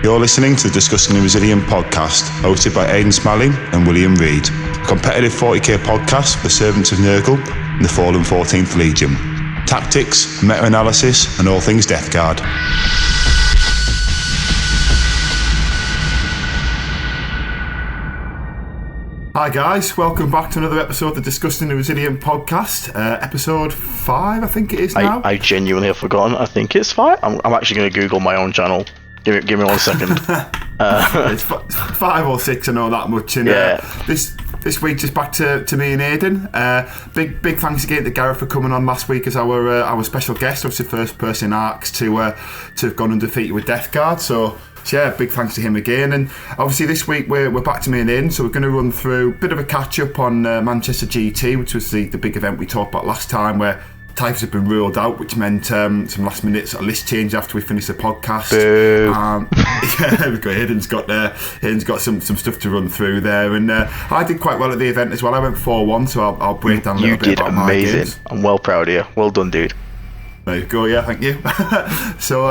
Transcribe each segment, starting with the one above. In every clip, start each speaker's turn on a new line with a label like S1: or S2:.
S1: You're listening to the Discussing the Resilient podcast, hosted by Aiden Smalley and William Reid, a competitive 40k podcast for the servants of Nurgle and the fallen 14th Legion. Tactics, meta-analysis, and all things Death Guard. Hi guys, welcome back to another episode of the Discussing the Resilient podcast, episode 5 I think it is now.
S2: I genuinely have forgotten, I think it's 5. I'm actually going to Google my own channel. Give me 1 second.
S1: It's 5 or 6, I know that much. And this week just back to me and Aidan. Big thanks again to Gareth for coming on last week as our special guest. Obviously, first person in Arcs to have gone undefeated with Death Guard. So yeah, big thanks to him again. And obviously this week we're back to me and Aidan, so we're going to run through a bit of a catch up on Manchester GT, which was the big event we talked about last time, where types have been ruled out, which meant some last minute sort of list change after we finished the podcast. Yeah, we've got Aidan's got some stuff to run through there, and I did quite well at the event as well. I went 4-1, so I'll break down a little bit about my games. You did amazing.
S2: I'm well proud of you. Well done, dude.
S1: There you go, yeah, thank you. So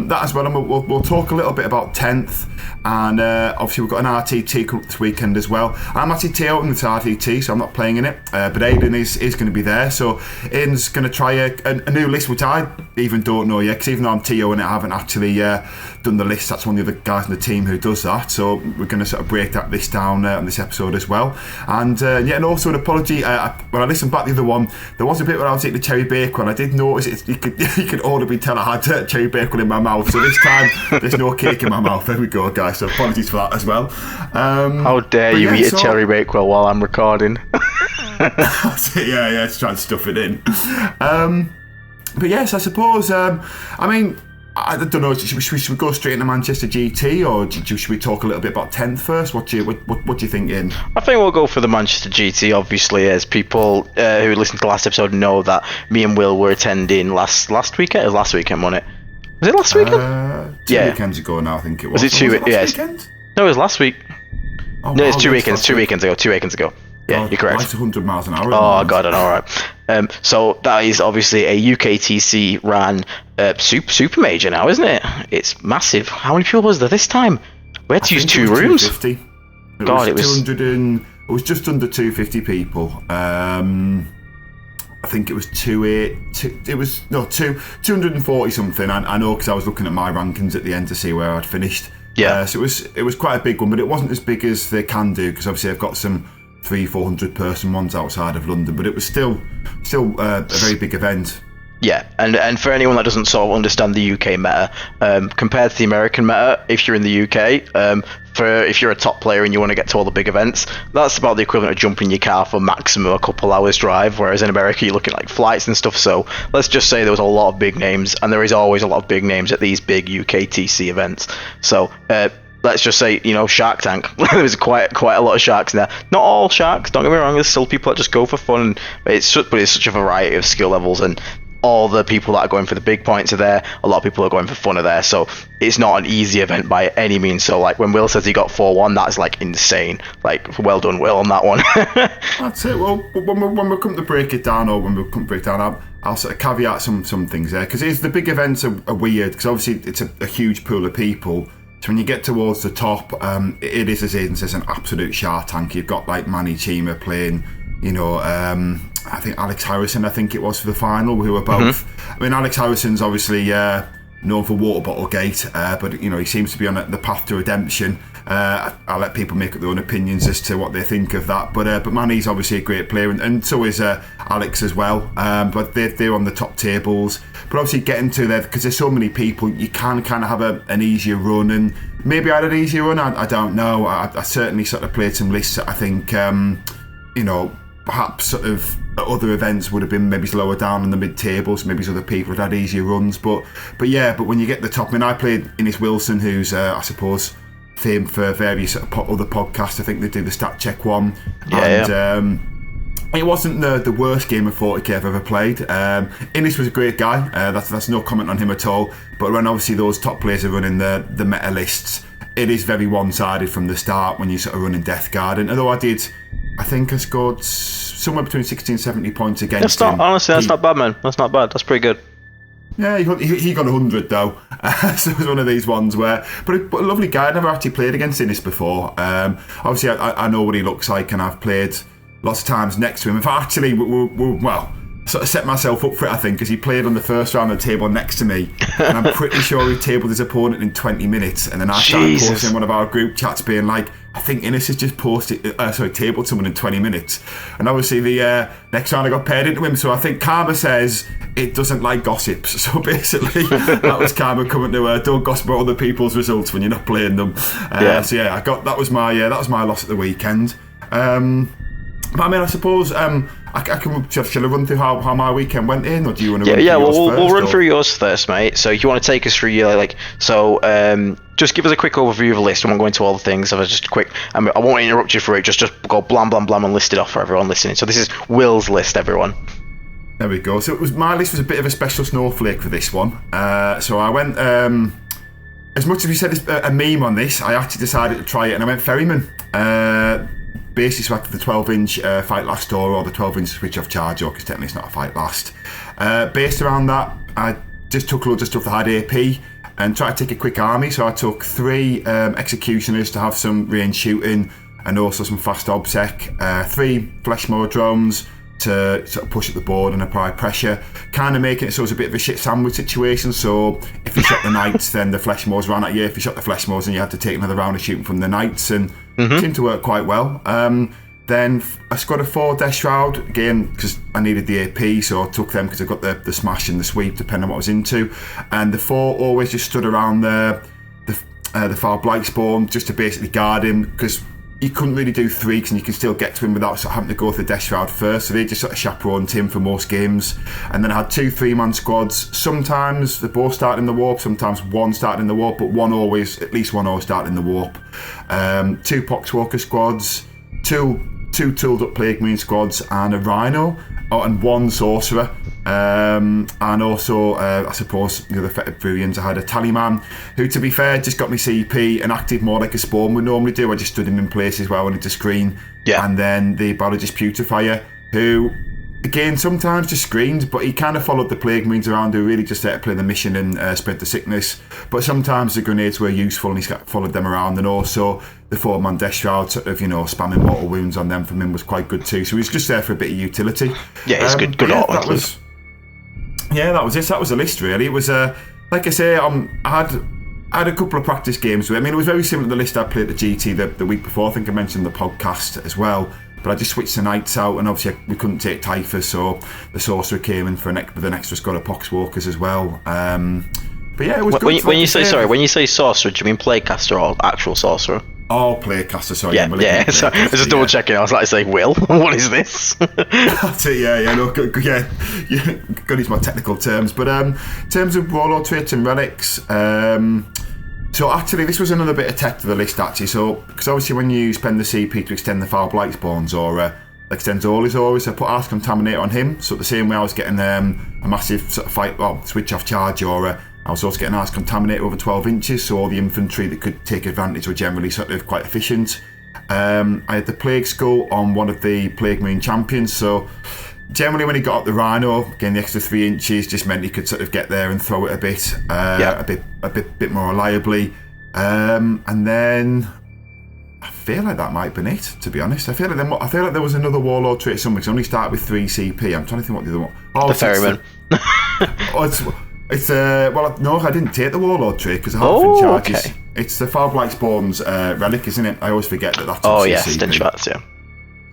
S1: that as well, and we'll talk a little bit about 10th, and obviously we've got an RTT coming up this weekend as well. I'm actually TOing this RTT, so I'm not playing in it, but Aidan is going to be there, so Aidan's going to try a new list, which I even don't know yet, because even though I'm TOing it, I haven't actually done the list. That's one of the other guys in the team who does that, so we're going to sort of break that list down on this episode as well. And and also an apology, when I listened back to the other one, there was a bit where I was eating the cherry bacon, and I did notice you could audibly tell I had cherry bacon in my mouth, so this time there's no cake in my mouth. There we go, guys, so apologies for that as well.
S2: How dare you eat a cherry bacon while I'm recording?
S1: yeah, just trying to stuff it in. But yes, I suppose, I don't know, should we go straight into Manchester GT, or should we talk a little bit about 10th first? What do you think, Ian?
S2: I think we'll go for the Manchester GT, obviously, as people who listened to the last episode know that me and Will were attending last weekend. It was last weekend, wasn't it? Was it last weekend?
S1: Two weekends ago now, I think it was.
S2: Was it two? Yes.
S1: Weekend?
S2: No, it was last week.
S1: Oh,
S2: no, it's 2 weekends. 2 weekends ago. 2 weekends ago. Yeah, you're correct.
S1: It's 100 miles an hour.
S2: Oh god, I know, right. So that is obviously a UKTC ran super major now, isn't it? It's massive. How many people was there this time? We had to use 2 rooms.
S1: 250. It was just under 250 people. I think it was 240 something. I know, because I was looking at my rankings at the end to see where I'd finished.
S2: Yeah.
S1: So it was quite a big one, but it wasn't as big as they can do, because obviously I've got some 300-400 person ones outside of London, but it was still a very big event.
S2: Yeah, and for anyone that doesn't sort of understand the UK meta, compared to the American meta, if you're in the UK, if you're a top player and you want to get to all the big events, that's about the equivalent of jumping in your car for maximum a couple hours drive, whereas in America you're looking at like flights and stuff. So let's just say there was a lot of big names, and there is always a lot of big names at these big UKTC events. So let's just say, Shark Tank. There was quite a lot of sharks in there. Not all sharks, don't get me wrong. There's still people that just go for fun. But it's such a variety of skill levels, and all the people that are going for the big points are there. A lot of people are going for fun are there. So it's not an easy event by any means. So like when Will says he got 4-1, that's like insane. Like, well done, Will, on that one.
S1: That's it. Well, when we come to break it down, I'll sort of caveat some things there, because the big events are weird, because obviously it's a huge pool of people. So when you get towards the top, it is, as Aidan says, an absolute Shark Tank. You've got like Manny Chima playing, I think Alex Harrison, it was for the final, who were both. I mean, Alex Harrison's obviously known for Water Bottle Gate, but he seems to be on the path to redemption. I'll let people make up their own opinions as to what they think of that. But Manny's obviously a great player, and so is Alex as well. But they're on the top tables. But obviously getting to there, because there's so many people, you can kind of have an easier run. And maybe I had an easier run, I don't know. I certainly sort of played some lists that I think, perhaps sort of at other events would have been maybe lower down in the mid-tables. Maybe other people had easier runs. But when you get to the top, I mean, I played Innes Wilson, who's, I suppose, famed for various sort of other podcasts. I think they do the Stat Check one. It wasn't the worst game of 40k I've ever played. Innes was a great guy. That's no comment on him at all. But when obviously those top players are running the meta lists, it is very one-sided from the start when you're sort of running Death Guard. And although I think I scored somewhere between 60 and 70 points against him.
S2: Honestly, that's not bad, man. That's not bad. That's pretty good.
S1: Yeah, he got 100 though. So it was one of these ones where, but a lovely guy. I never actually played against Innes before. Obviously, I know what he looks like, and I've played lots of times next to him. If I actually, well, sort of set myself up for it, I think, because he played on the first round of the table next to me, and I'm pretty sure he tabled his opponent in 20 minutes. And then I started posting in one of our group chats, being like, I think Innes has just tabled someone in 20 minutes. And obviously the next round I got paired into him, so I think Karma says it doesn't like gossips. So basically that was Karma coming to don't gossip about other people's results when you're not playing them. So yeah, that was my loss at the weekend. But I mean, I suppose I can. Shall I run through how my weekend went in, or do you want to?
S2: We'll run through yours first, mate. So you want to take us through your just give us a quick overview of the list. I won't go into all the things. I won't interrupt you for it. Just go blam blam blam and list it off for everyone listening. So this is Will's list, everyone.
S1: There we go. So my list was a bit of a special snowflake for this one. So I went. As much as we said a meme on this, I actually decided to try it, and I went Ferryman. Basically, so after the 12-inch Fight Last door, or the 12-inch Switch Off Charger, because technically it's not a Fight Last. Based around that, I just took loads of stuff that had AP and tried to take a quick army. So I took 3 Executioners to have some range shooting and also some fast obsec, 3 Fleshmoor drones to sort of push up the board and apply pressure, kind of making it so it's a bit of a shit sandwich situation. So if you shot the Knights, then the Fleshmoors ran at you. If you shot the Fleshmoors, then you had to take another round of shooting from the Knights, and it seemed to work quite well. Then I scored a 4 Death Shroud, again, because I needed the AP, so I took them because I got the smash and the sweep, depending on what I was into. And the 4 always just stood around the Foul Blight spawn, just to basically guard him, because you couldn't really do 3 because you can still get to him without sort of having to go through the Death Shroud first. So they just sort of chaperoned him for most games. And then I had 2 3-man squads. Sometimes they both started in the warp, sometimes one started in the warp, but at least one always started in the warp. 2 Poxwalker squads, 2 tooled up Plague Marine squads, and a Rhino, and 1 Sorcerer. And also, I suppose, the other Fetid I had a Tallyman, who, to be fair, just got me CP and acted more like a spawn would normally do. I just stood him in places where I wanted to screen. Yeah. And then the Biologist Putrefier, who, again, sometimes just screamed, but he kind of followed the Plague Marines around, who really just there to play the mission and spread the sickness. But sometimes the grenades were useful, and he followed them around. And also, the 4-man Death Shroud, sort of, spamming mortal wounds on them from him was quite good too. So he was just there for a bit of utility.
S2: Yeah, it's good that
S1: was it. That was the list, really. It was, like I say, I had a couple of practice games with it. I mean, it was very similar to the list I played at GT the week before. I think I mentioned the podcast as well. But I just switched the Knights out, and obviously we couldn't take Typhus, so the Sorcerer came in with an extra squad of Poxwalkers as well. But yeah, it was good.
S2: When you say Sorcerer, do you mean Playcaster or actual Sorcerer?
S1: Oh, Playcaster, sorry.
S2: Yeah. So I was just double checking. I was like, say, Will, what is this?
S1: That's it. Yeah. No, good. Yeah, got to use my technical terms. But in terms of Warlord traits and relics, so actually this was another bit of tech to the list actually. So because obviously when you spend the CP to extend the Foul Blight spawns or extends all his auras, I put Arse Contaminate on him. So the same way I was getting a massive sort of switch off charge aura, I was also getting Arse Contaminate over 12 inches, so all the infantry that could take advantage were generally sort of quite efficient. I had the Plague Skull on one of the Plague Marine champions, so generally when he got up the Rhino, again the extra 3 inches just meant he could sort of get there and throw it a bit more reliably. And then I feel like that might have been it, to be honest. I feel like there was another Warlord trait somewhere, because I only started with 3 CP. I'm trying to think what the other one.
S2: The Ferryman.
S1: No, I didn't take the Warlord trait because I have in charges. Okay. It's the Foul Blight Spawn's relic, isn't it? I always forget that's.
S2: Oh yeah, Stench Bats, yeah.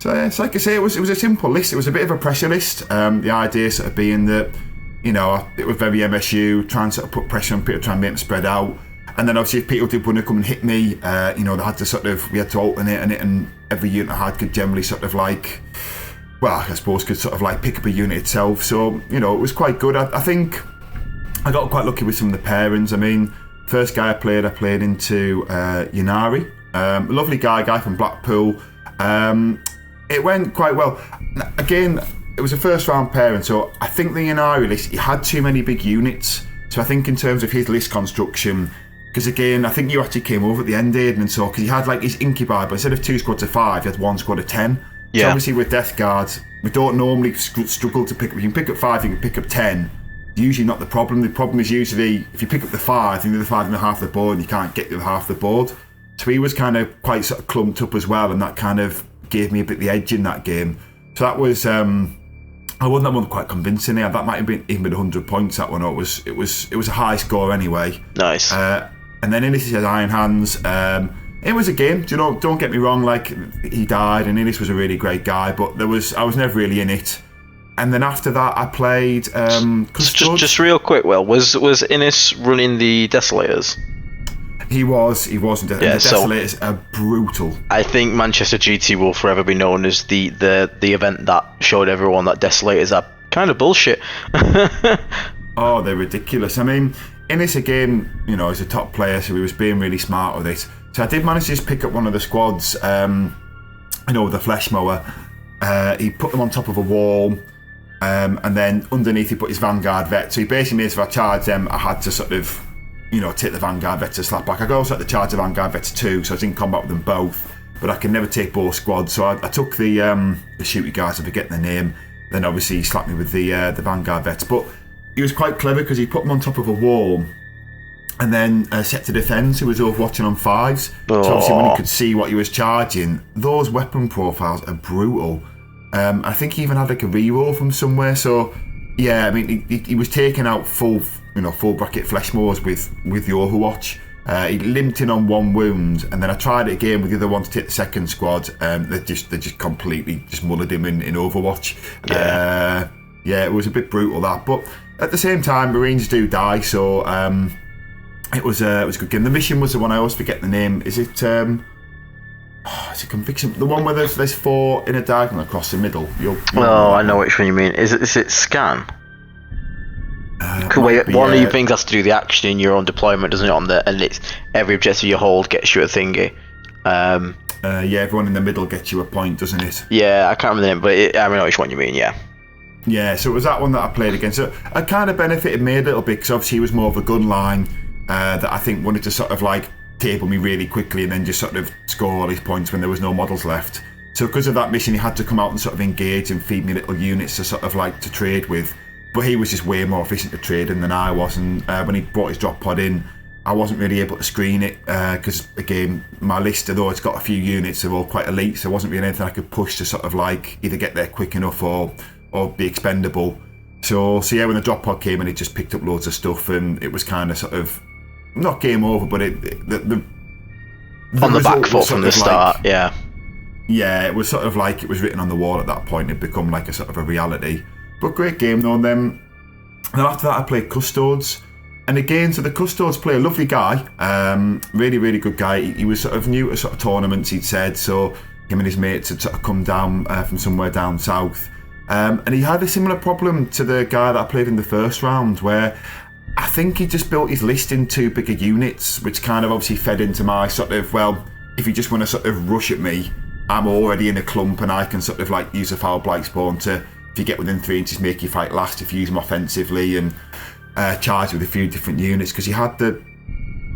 S1: So it's like I say, it was a simple list. It was a bit of a pressure list. The idea sort of being that, it was very MSU, trying to sort of put pressure on people, trying to make them spread out. And then obviously if people did want to come and hit me, they had to we had to alternate on it, and every unit I had could generally sort of like, well, I suppose could sort of like pick up a unit itself. So, it was quite good. I think I got quite lucky with some of the pairings. I mean, first guy I played into Yanari. Lovely guy from Blackpool. It went quite well. Again, it was a first round pairing, so I think the Yanari list, he had too many big units. So I think in terms of his list construction, because again, I think you actually came over at the end, Aidan, and so because he had like his Incubi, but instead of 2 squads of 5, he had 1 squad of 10. So obviously with Death Guard, we don't normally struggle to pick up. You can pick up 5, you can pick up 10. usually not the problem. The problem is usually if you pick up the 5 and the other 5 in the half of the board and you can't get the other half of the board. So he was kind of quite sort of clumped up as well, and that kind of gave me a bit the edge in that game. So that was I won that one quite convincingly. That might have been even 100 points. That one. It was a high score anyway.
S2: Nice.
S1: And then Innes had Iron Hands. It was a game. Do you know? Don't get me wrong. Like, he died, and Innes was a really great guy, but I was never really in it. And then after that, I played.
S2: Just real quick, Will, was Innes running the Desolators?
S1: He wasn't.
S2: Yeah,
S1: the Desolators are brutal.
S2: I think Manchester GT will forever be known as the event that showed everyone that Desolators are kind of bullshit.
S1: Oh, they're ridiculous. I mean, Innes again, you know, is a top player, so he was being really smart with it. So I did manage to just pick up one of the squads, with the flesh mower. He put them on top of a wall, and then underneath he put his Vanguard vet. So he basically made, if I charged them, I had to sort of, you know, take the Vanguard vet to slap back. I could also have to charge the Vanguard vet to 2, so I was in combat with them both, but I can never take both squads. So I took the shooty guys, I forget their name. Then obviously he slapped me with the Vanguard vets. But he was quite clever because he put them on top of a wall and then set to defence, who was overwatching on 5s. So obviously when he could see what he was charging, those weapon profiles are brutal. I think he even had like a reroll from somewhere. So yeah, I mean, he was taking out full bracket flesh mowers with the Overwatch. He limped in on 1 wound, and then I tried it again with the other one to take the second squad. They just completely just mullered him in Overwatch. Yeah, it was a bit brutal that, but at the same time, Marines do die, so it was a good game. The mission was the one I always forget the name. Is it? It's a conviction. The one where there's 4 in a diagonal across the middle.
S2: I know which one you mean. Is it Scan? One of your things has to do the action in your own deployment, doesn't it? And it's every objective you hold gets you a thingy.
S1: Everyone in the middle gets you a point, doesn't it?
S2: Yeah, I can't remember the name, but I know which one you mean. Yeah.
S1: Yeah, so it was that one that I played against. So I kind of benefited me a little bit because obviously he was more of a gun line that I think wanted to sort of like table me really quickly and then just sort of score all his points when there was no models left. So because of that mission, he had to come out and sort of engage and feed me little units to sort of like to trade with. But he was just way more efficient to trade in than I was. And when he brought his drop pod in, I wasn't really able to screen it because, again, my list, although it's got a few units, they're all quite elite, so there wasn't really anything I could push to sort of like either get there quick enough or be expendable. So yeah, when the drop pod came in, it just picked up loads of stuff, and it was kind of sort of not game over, but the
S2: on the back foot from the start. Yeah,
S1: it was sort of like it was written on the wall at that point. It'd become like a sort of a reality. But great game though. And then after that, I played Custodes. And again, so the Custodes play a lovely guy, really, really good guy. He was sort of new to sort of tournaments, he'd said, so him and his mates had sort of come down from somewhere down south. And he had a similar problem to the guy that I played in the first round, where I think he just built his list in 2 bigger units, which kind of obviously fed into my sort of, well, if you just want to sort of rush at me, I'm already in a clump and I can sort of like use a foul blight spawn to, if you get within 3 inches, make you fight last if you use them offensively, and charge with a few different units, because he had the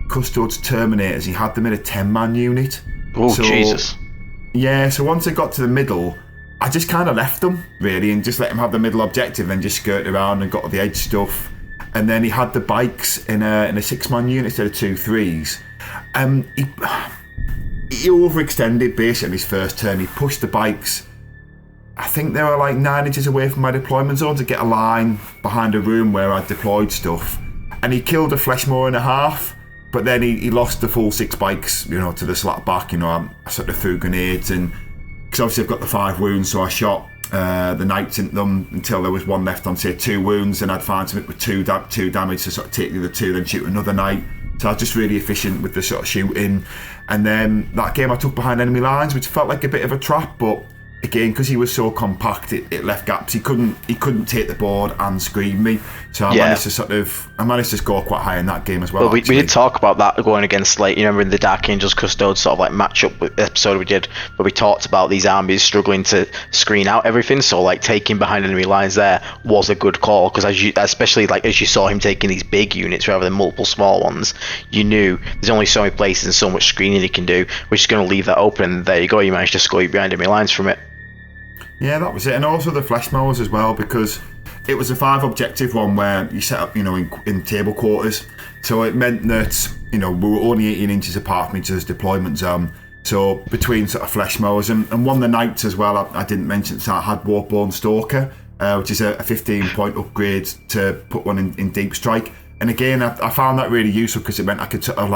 S1: Custodes Terminators, he had them in a 10-man unit.
S2: Oh, so, Jesus.
S1: Yeah, so once I got to the middle, I just kind of left them, really, and just let him have the middle objective and just skirt around and got all the edge stuff. And then he had the bikes in a 6-man unit instead of 2 3s. He overextended basically his first turn. He pushed the bikes, I think they were like 9 inches away from my deployment zone to get a line behind a room where I deployed stuff. And he killed a flesh mower and a half, but then he lost the full 6 bikes, to the slap back. I sort of threw grenades, and because obviously I've got the 5 wounds, so I shot the knights into them until there was 1 left on, say, 2 wounds, and I'd find something with 2 damage to sort of take the other 2, then shoot another knight. So I was just really efficient with the sort of shooting. And then that game I took behind enemy lines, which felt like a bit of a trap, but again, because he was so compact, it left gaps. He couldn't take the board and screen me. So I managed to score quite high in that game as well.
S2: Well, we did talk about that going against, like, in the Dark Angels Custodes sort of like match up with the episode we did, where we talked about these armies struggling to screen out everything. So like taking behind enemy lines there was a good call, because especially as you saw him taking these big units rather than multiple small ones, you knew there's only so many places and so much screening he can do, which is going to leave that open. And there you go, you managed to score behind enemy lines from it.
S1: Yeah, that was it. And also the flesh mowers as well, because it was a 5 objective one where you set up, in table quarters. So it meant that, we were only 18 inches apart from each other's deployment zone. So between sort of flesh mowers and one of the knights as well, I didn't mention, so I had Warborn Stalker, which is a 15-point upgrade to put one in deep strike. And again, I found that really useful because it meant I could sort of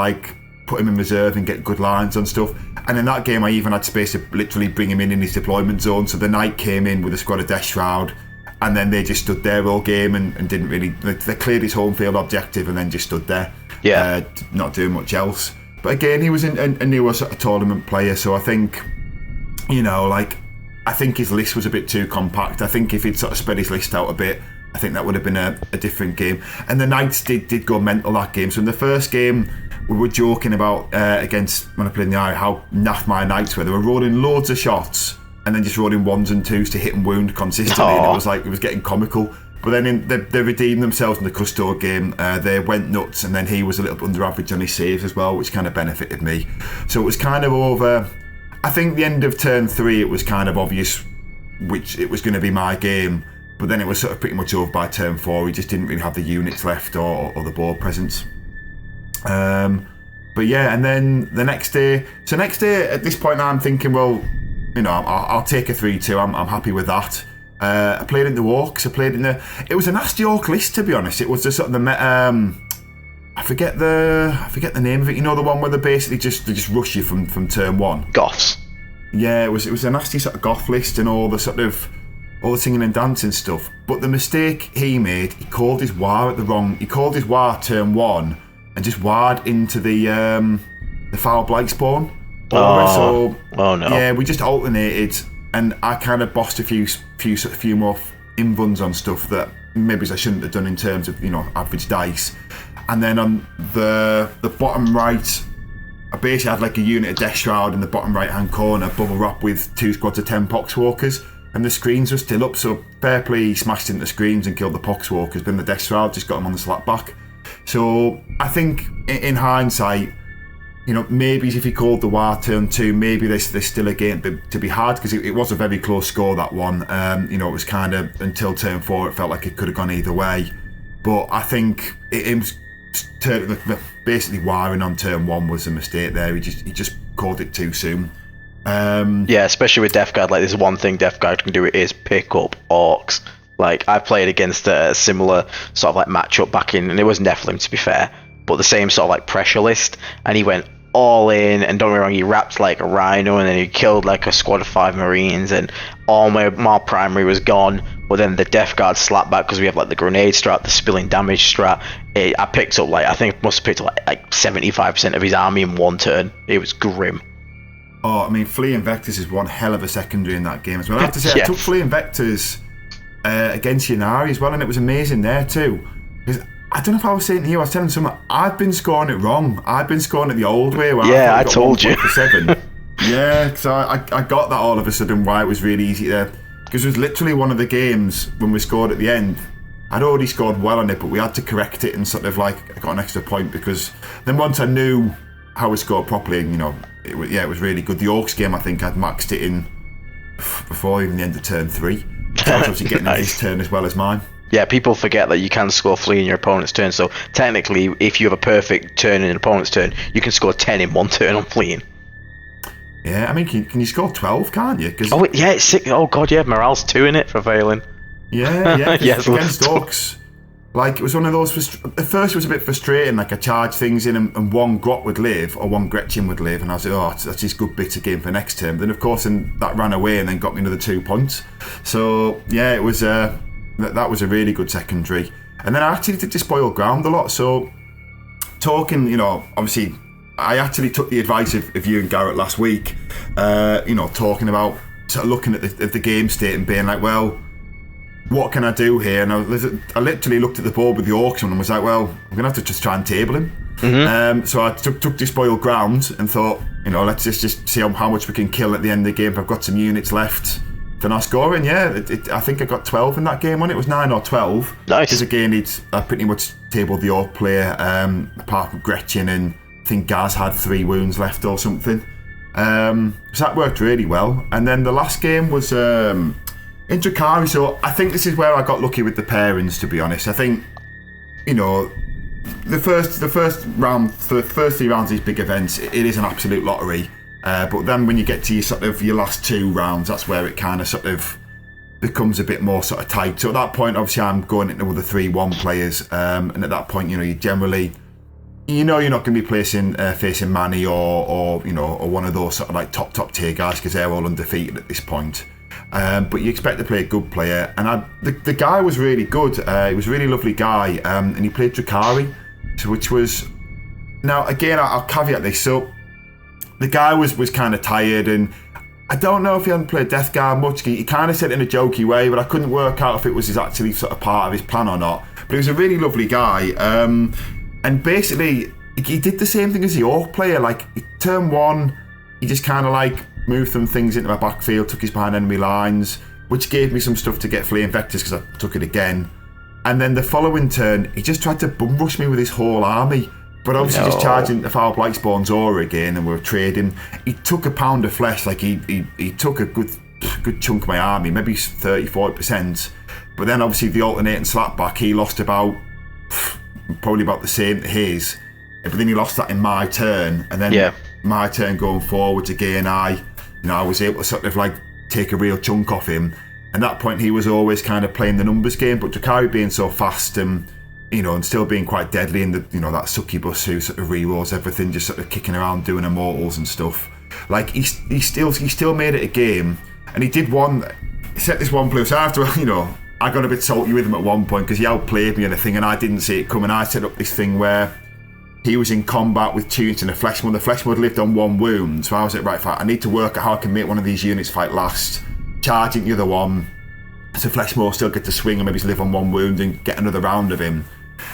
S1: put him in reserve and get good lines on stuff. And in that game, I even had space to literally bring him in his deployment zone. So the knight came in with a squad of Death Shroud, and then they just stood there all game and didn't really. They cleared his home field objective and then just stood there, not doing much else. But again, he was a newer sort of tournament player, so I think, I think his list was a bit too compact. I think if he'd sort of spread his list out a bit, I think that would have been a different game. And the Knights did go mental that game. So in the first game, we were joking about against when I played in the eye how naff my Knights were. They were rolling loads of shots and then just rolling 1s and 2s to hit and wound consistently. And it was getting comical. But then they redeemed themselves in the Custode game. They went nuts, and then he was a little bit under average on his saves as well, which kind of benefited me. So it was kind of over. I think the end of turn 3, it was kind of obvious which it was going to be my game. But then it was sort of pretty much over by turn 4. We just didn't really have the units left or the board presence. But yeah, and then the next day. So next day, at this point, I'm thinking, well, I'll take a 3-2. I'm happy with that. I played in the Orcs. It was a nasty Orc list, to be honest. It was the sort of I forget the name of it. The one where they basically just rush you from turn 1.
S2: Goths.
S1: Yeah, it was a nasty sort of goth list and all the singing and dancing stuff. But the mistake he made, he called his war He called his war turn 1 and just warred into the foul blight spawn.
S2: Oh no.
S1: Yeah, we just alternated. And I kind of bossed a few more invuns on stuff that maybe I shouldn't have done in terms of average dice. And then on the bottom right, I basically had a unit of Death Shroud in the bottom right hand corner, bubble wrap with 2 squads of 10 Poxwalkers, and the screens were still up. So fair play, he smashed into the screens and killed the Poxwalkers. But then the Death Shroud just got him on the slap back. So I think in hindsight, maybe if he called the war turn 2, maybe there's still a game to be had, because it was a very close score, that one. It was kind of, until turn 4, it felt like it could have gone either way. But I think it was basically wiring on turn 1 was a mistake there. He just called it too soon.
S2: Yeah, especially with Death Guard. There's one thing Death Guard can do, is pick up Orcs. I played against a similar sort of matchup back in, and it was Nephilim, to be fair, but the same sort of pressure list, and he went all in, and don't get me wrong, he wrapped like a rhino, and then he killed a squad of 5 marines, and all my primary was gone. But then the Death Guard slapped back, because we have the grenade strat, the spilling damage strat. I picked up I think I must have picked up 75% of his army in one turn. It was grim.
S1: Oh, I mean, Fleeing Vectors is one hell of a secondary in that game as well. I have to say,
S2: Yeah.
S1: I took Fleeing Vectors against Yanari as well, and it was amazing there too. Because I don't know if I was saying to you, I was telling someone, I've been scoring it wrong. I've been scoring it the old way. Where
S2: I told you.
S1: For 7. Yeah, so I got that all of a sudden, why it was really easy there. Because it was literally one of the games when we scored at the end. I'd already scored well on it, but we had to correct it and sort of I got an extra point, because then once I knew how we scored properly, it was really good. The Orcs game, I think I'd maxed it in before even the end of turn 3. So I was obviously getting
S2: Nice.
S1: his turn as well as mine.
S2: Yeah, people forget that you can score flee in your opponent's turn, so technically, if you have a perfect turn in an opponent's turn, you can score 10 in one turn on fleeing.
S1: Yeah, I mean, can you score 12, can't you?
S2: It's 6. Oh god, yeah, morale's 2 in it for failing.
S1: Yeah,
S2: Yes,
S1: against Orcs. It was one of those. At first, it was a bit frustrating. I charge things in, and one Grot would live, or one Gretchen would live, and I was like, oh, that's his good bit of game for next turn. But then, of course, that ran away and then got me another 2 points. So yeah, it was that was a really good secondary. And then I actually did despoil ground a lot. So talking, obviously, I actually took the advice of you and Garrett last week. Talking about sort of looking at the game state and being like, well, what can I do here? And I literally looked at the board with the auction and was like, well, I'm going to have to just try and table him. Mm-hmm. So I took despoiled ground and thought, let's just see how much we can kill at the end of the game. If I've got some units left, then I'll score. And yeah, I think I got 12 in that game on it. It was 9 or 12.
S2: Nice.
S1: Because again, I pretty much tabled the orc player, apart from Gretchen, and I think Gaz had 3 wounds left or something. So that worked really well. And then the last game was In Drakari, so I think this is where I got lucky with the pairings, to be honest. I think, you know, the first round, the first 3 rounds of these big events, it is an absolute lottery. But then when you get to your last 2 rounds, that's where it kind of sort of becomes a bit more sort of tight. So at that point, obviously, I'm going into the 3-1 players, and at that point, you know, you generally, you know, you're not going to be facing Manny or one of those sort of like top tier guys because they're all undefeated at this point. But you expect to play a good player, and the guy was really good. He was a really lovely guy, and he played Drakari, which was, now again I'll caveat this. So the guy was kind of tired, and I don't know if he hadn't played Death Guard much. He kind of said it in a jokey way, but I couldn't work out if it was actually sort of part of his plan or not. But he was a really lovely guy, and basically he did the same thing as the Orc player. Like turn 1, he just kind of like moved some things into my backfield, took his behind enemy lines, which gave me some stuff to get Flame Vectors because I took it again. And then the following turn, he just tried to bum rush me with his whole army. But obviously just charging the Foul Blightspawn's aura again, and we were trading. He took a pound of flesh, like he took a good chunk of my army, maybe 30-40%. But then obviously the alternating slapback, he lost probably about the same to his. But then he lost that in my turn, and then my turn going forwards again, I was able to sort of like take a real chunk off him. And at that point, he was always kind of playing the numbers game, but Drakari being so fast and still being quite deadly, and that succubus who sort of rerolls everything, just sort of kicking around doing immortals and stuff. Like he still made it a game, and he set this one play. So after I got a bit salty with him at one point because he outplayed me and a thing, and I didn't see it coming. I set up this thing where he was in combat with 2 units and a flesh mod. The flesh mod lived on 1 wound, so I was like, right, I need to work out how I can make one of these units fight last, charging the other one, so flesh mod still get to swing and maybe live on 1 wound and get another round of him.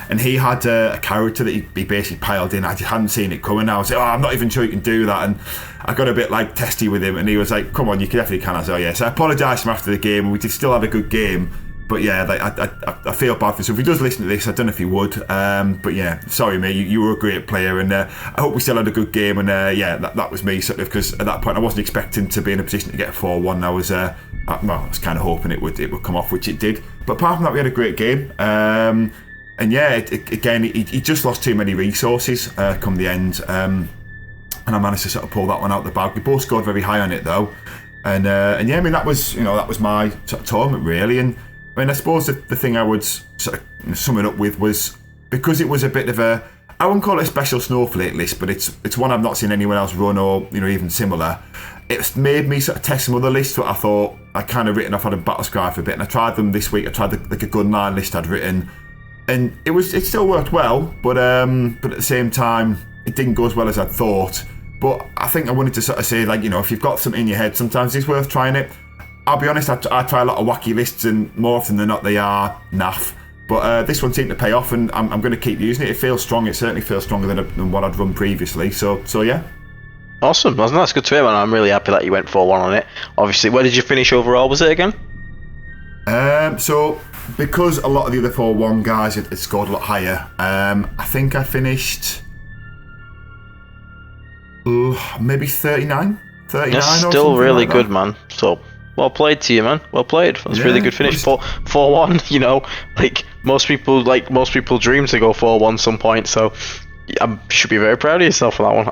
S1: And he had a character that he basically piled in. I just hadn't seen it coming. I was like, I'm not even sure you can do that. And I got a bit like testy with him, and he was like, come on, you definitely can. I was like, oh yeah. So I apologised to him after the game, and we did still have a good game. But yeah, like, I feel bad for him. So if he does listen to this, I don't know if he would. But yeah, sorry mate, you were a great player, and I hope we still had a good game. And that was me sort of, because at that point I wasn't expecting to be in a position to get a 4-1. I was kind of hoping it would come off, which it did. But apart from that, we had a great game. And yeah, again, he just lost too many resources come the end, and I managed to sort of pull that one out the bag. We both scored very high on it though, and yeah, I mean that was my sort of tournament really. And I mean, I suppose the thing I would sort of sum it up with was, because it was a bit of a, I wouldn't call it a special snowflake list, but it's one I've not seen anyone else run, or even similar. It's made me sort of test some other lists that I thought I kind of written off on a battle scribe for a bit, and I tried them this week. I tried like a gunline list I'd written, and it still worked well, but at the same time it didn't go as well as I'd thought. But I think I wanted to sort of say, like, if you've got something in your head, sometimes it's worth trying it. I'll be honest, I try a lot of wacky lists, and more often than not they are naff. But this one seemed to pay off, and I'm going to keep using it. It feels strong. It certainly feels stronger than what I'd run previously. So yeah. Awesome.
S2: That's good to hear, man. I'm really happy that you went 4-1 on it. Obviously, where did you finish overall, was it again?
S1: So because a lot of the other 4-1 guys had scored a lot higher, I think I finished maybe 39.
S2: That's still really good, man. So well played to you, man. Well played. That's really good finish. 4-1. Like most people dream to go 4-1 some point. So you should be very proud of yourself for that one.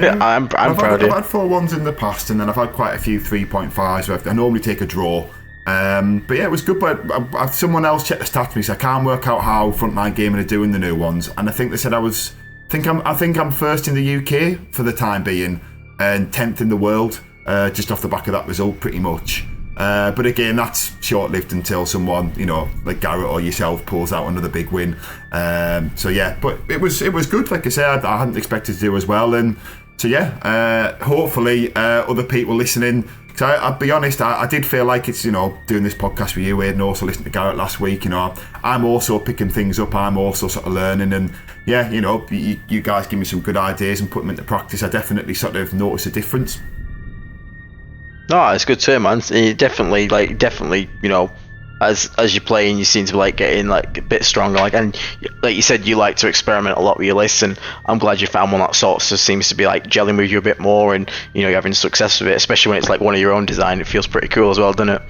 S2: Yeah. I'm proud of you.
S1: I've had 4-1s in the past, and then I've had quite a few 3.5s where I normally take a draw. But yeah, it was good. But someone else checked the stats for me, so I can't work out how Frontline Gaming are doing the new ones. And I think they said I think I'm first in the UK for the time being, and 10th in the world, just off the back of that result, pretty much. But again, that's short-lived until someone, like Garrett or yourself, pulls out another big win. So yeah, but it was good. Like I said, I hadn't expected to do as well, and so yeah, hopefully other people listening. So I'll be honest, I did feel like it's, doing this podcast with you, Aidan, also listening to Garrett last week, I'm also picking things up, I'm also sort of learning, and yeah, you guys give me some good ideas and put them into practice. I definitely sort of notice a difference.
S2: No, it's good to hear, man. You definitely, as you play and you seem to be getting a bit stronger, and like you said, you like to experiment a lot with your lists, and I'm glad you found one that sort of seems to be gelling with you a bit more, and you're having success with it, especially when it's one of your own design. It feels pretty cool as well, doesn't it?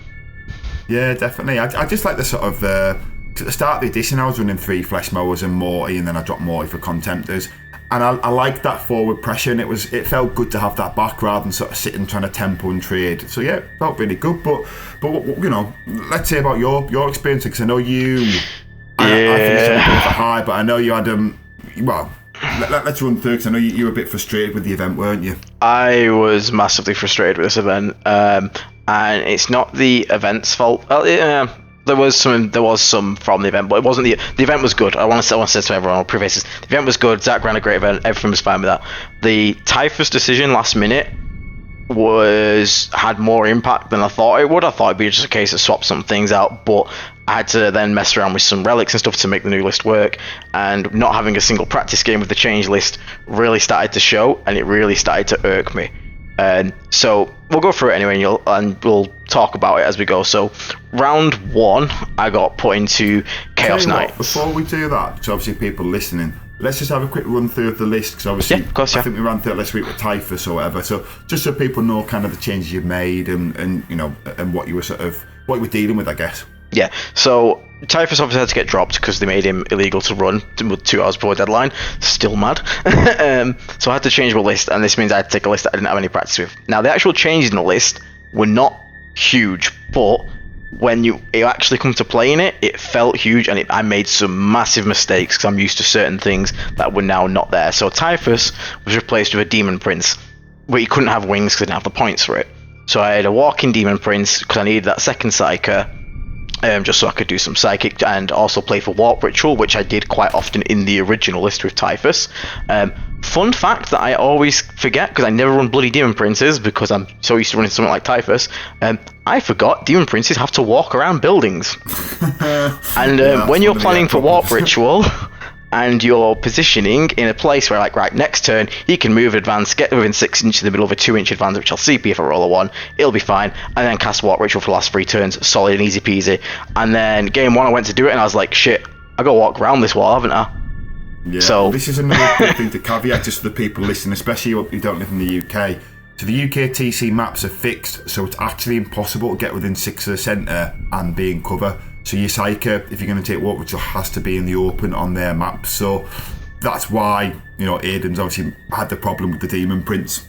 S1: Yeah, definitely. I just like the sort of at the start of the edition, I was running 3 flesh mowers and Morty, and then I dropped Morty for contemptors. And I liked that forward pressure, and it felt good to have that back rather than sort of sitting trying to tempo and trade. So yeah, it felt really good. But you know, let's say about your experience, because I know you. Yeah. I think it's a bit of a high, but I know you had well. Let's run through, because I know you were a bit frustrated with the event, weren't you?
S2: I was massively frustrated with this event, and it's not the event's fault. There was some from the event, but it wasn't the event was good. I want to say to everyone, I'll preface this. The event was good. Zach ran a great event. Everything was fine with that. The Typhus decision last minute had more impact than I thought it would. I thought it'd be just a case of swap some things out, but I had to then mess around with some relics and stuff to make the new list work, and not having a single practice game with the change list really started to show, and it really started to irk me. And so we'll go through it anyway, and we'll talk about it as we go. So round 1, I got put into Chaos Knights.
S1: Before we do that, because obviously people listening, let's just have a quick run through of the list, because obviously
S2: of course,
S1: I think we ran through it last week with Typhus or whatever. So just so people know kind of the changes you've made and you know, and what you were dealing with, I guess.
S2: Yeah, so Typhus obviously had to get dropped because they made him illegal to run with 2 hours before deadline. Still mad. So I had to change my list, and this means I had to take a list that I didn't have any practice with. Now, the actual changes in the list were not huge, but when you actually come to playing it, it felt huge, and I made some massive mistakes because I'm used to certain things that were now not there. So Typhus was replaced with a Demon Prince, but he couldn't have wings because I didn't have the points for it. So I had a walking Demon Prince because I needed that second Psyker, just so I could do some Psychic and also play for Warp Ritual, which I did quite often in the original list with Typhus. Fun fact that I always forget, because I never run bloody Demon Princes because I'm so used to running something like Typhus, I forgot Demon Princes have to walk around buildings. And when you're planning for Warp Ritual and you're positioning in a place where, like, right, next turn, he can move, advance, get within 6 inches in the middle of a 2-inch advance, which I'll CP if I roll a 1, it'll be fine, and then cast Warp Ritual for the last 3 turns, solid and easy peasy. And then game 1, I went to do it, and I was like, shit, I gotta walk around this wall, haven't I?
S1: Yeah, so this is another good thing to caveat, just for the people listening, especially if you don't live in the UK. So the UK TC maps are fixed, so it's actually impossible to get within 6 of the centre and be in cover. So your Psyker, if you're going to take Warp Ritual, has to be in the open on their maps. So that's why, you know, Aiden's obviously had the problem with the Demon Prince.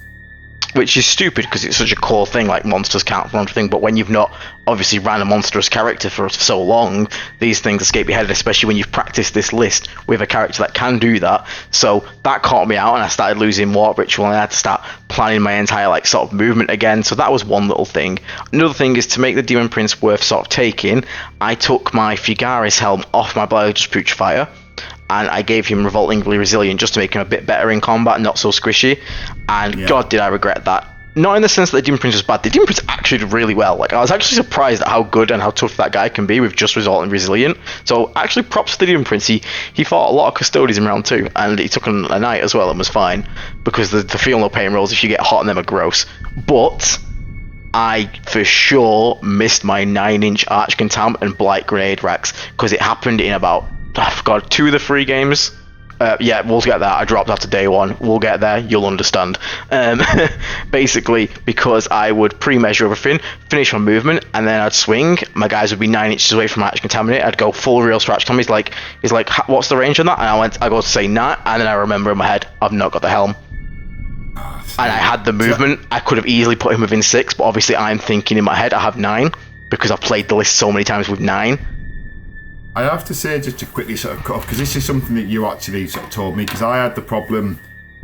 S2: Which is stupid because it's such a core thing, like monsters count for one thing, but when you've not obviously ran a monstrous character for so long, these things escape your head, especially when you've practiced this list with a character that can do that. So that caught me out, and I started losing Warp Ritual, and I had to start planning my entire like sort of movement again. So that was one little thing. Another thing is, to make the Demon Prince worth sort of taking, I took my Fugaris helm off my Biologist Putrefier, and I gave him Revoltingly Resilient just to make him a bit better in combat, not so squishy. And God, did I regret that. Not in the sense that the Demon Prince was bad. The Demon Prince actually did really well. Like, I was actually surprised at how good and how tough that guy can be with just Resolving Resilient. So actually, props to the Demon Prince. He fought a lot of Custodians in round 2, and he took a Knight as well and was fine, because the feel no pain rolls, if you get hot on them, are gross. But I for sure missed my 9-inch Arch Contamp and Blight Grenade racks, because it happened in about, I forgot, 2 of the 3 games. Yeah, we'll get that. I dropped after day 1. We'll get there. You'll understand. Basically, because I would pre-measure everything, finish my movement, and then I'd swing. My guys would be 9 inches away from Arch Contaminate. I'd go full real scratch cam. He's like, what's the range on that? And I go to say 9, and then I remember in my head, I've not got the helm. And I had the movement. I could have easily put him within 6, but obviously I'm thinking in my head I have 9, because I've played the list so many times with 9.
S1: I have to say, just to quickly sort of cut off, because this is something that you actually sort of told me, because I had the problem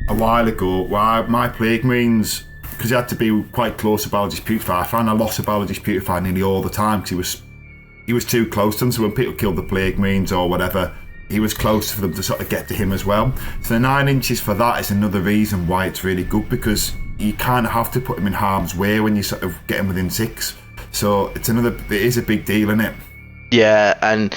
S1: a while ago where my Plague Marines, because he had to be quite close to Biologist Putrefier, I found I lost a Biologist Putrefier nearly all the time because he was too close to them. So when people killed the Plague Marines or whatever, he was close for them to sort of get to him as well. So the 9 inches for that is another reason why it's really good, because you kind of have to put him in harm's way when you sort of get him within 6. So it is a big deal, isn't it?
S2: Yeah, and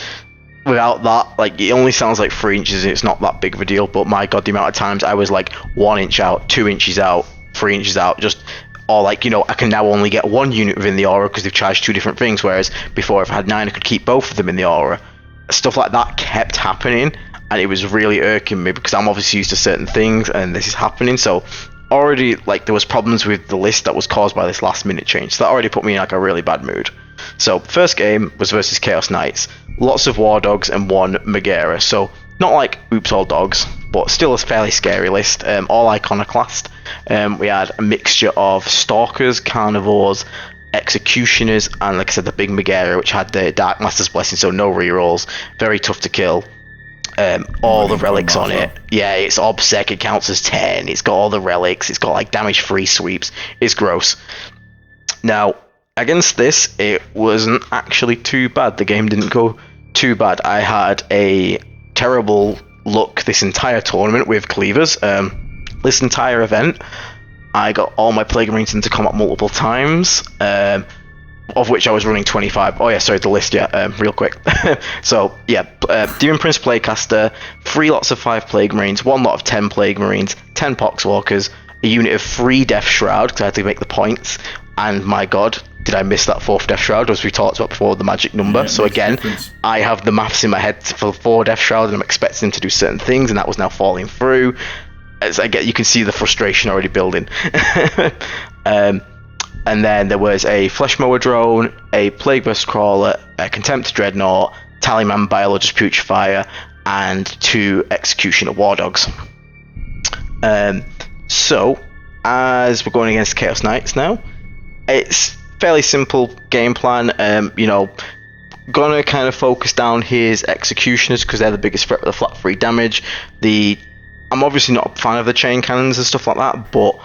S2: without that, like, it only sounds like 3 inches, it's not that big of a deal, but my god, the amount of times I was like 1 inch out, 2 inches out, 3 inches out, just, or like, you know, I can now only get 1 unit within the aura because they've charged 2 different things, whereas before, if I had 9, I could keep both of them in the aura. Stuff like that kept happening, and it was really irking me because I'm obviously used to certain things, and this is happening. So already, like, there was problems with the list that was caused by this last minute change, so that already put me in like a really bad mood. So first game was versus Chaos Knights. Lots of War Dogs and 1 Megara. So not like Oops All Dogs, but still a fairly scary list. All iconoclast. We had a mixture of Stalkers, Carnivores, Executioners, and like I said, the big Megara, which had the Dark Master's Blessing, so no rerolls, very tough to kill. All the relics on it. Yeah, it's obsec, it counts as 10, it's got all the relics, it's got like damage free sweeps. It's gross. Now, against this, it wasn't actually too bad. The game didn't go too bad. I had a terrible luck this entire tournament with cleavers. This entire event, I got all my Plague Marines into combat multiple times, of which I was running 25. Oh yeah, sorry, the list, real quick. So yeah, Demon Prince Playcaster, 3 lots of 5 Plague Marines, 1 lot of 10 Plague Marines, 10 Poxwalkers, a unit of 3 Death Shroud, because I had to make the points, and my god, did I miss that 4th Death Shroud, as we talked about before, the magic number. Yeah, so again, I have the maths in my head for 4 Death Shroud, and I'm expecting him to do certain things, and that was now falling through. As I get, you can see the frustration already building. And then there was a Flesh Mower Drone, a Plague Burst Crawler, a Contempt Dreadnought, Tallyman Biologist Putrefier, and 2 Executioner War Dogs. So, as we're going against Chaos Knights now, it's fairly simple game plan. Gonna kind of focus down his Executioners because they're the biggest threat with the flat 3 damage. I'm obviously not a fan of the chain cannons and stuff like that, but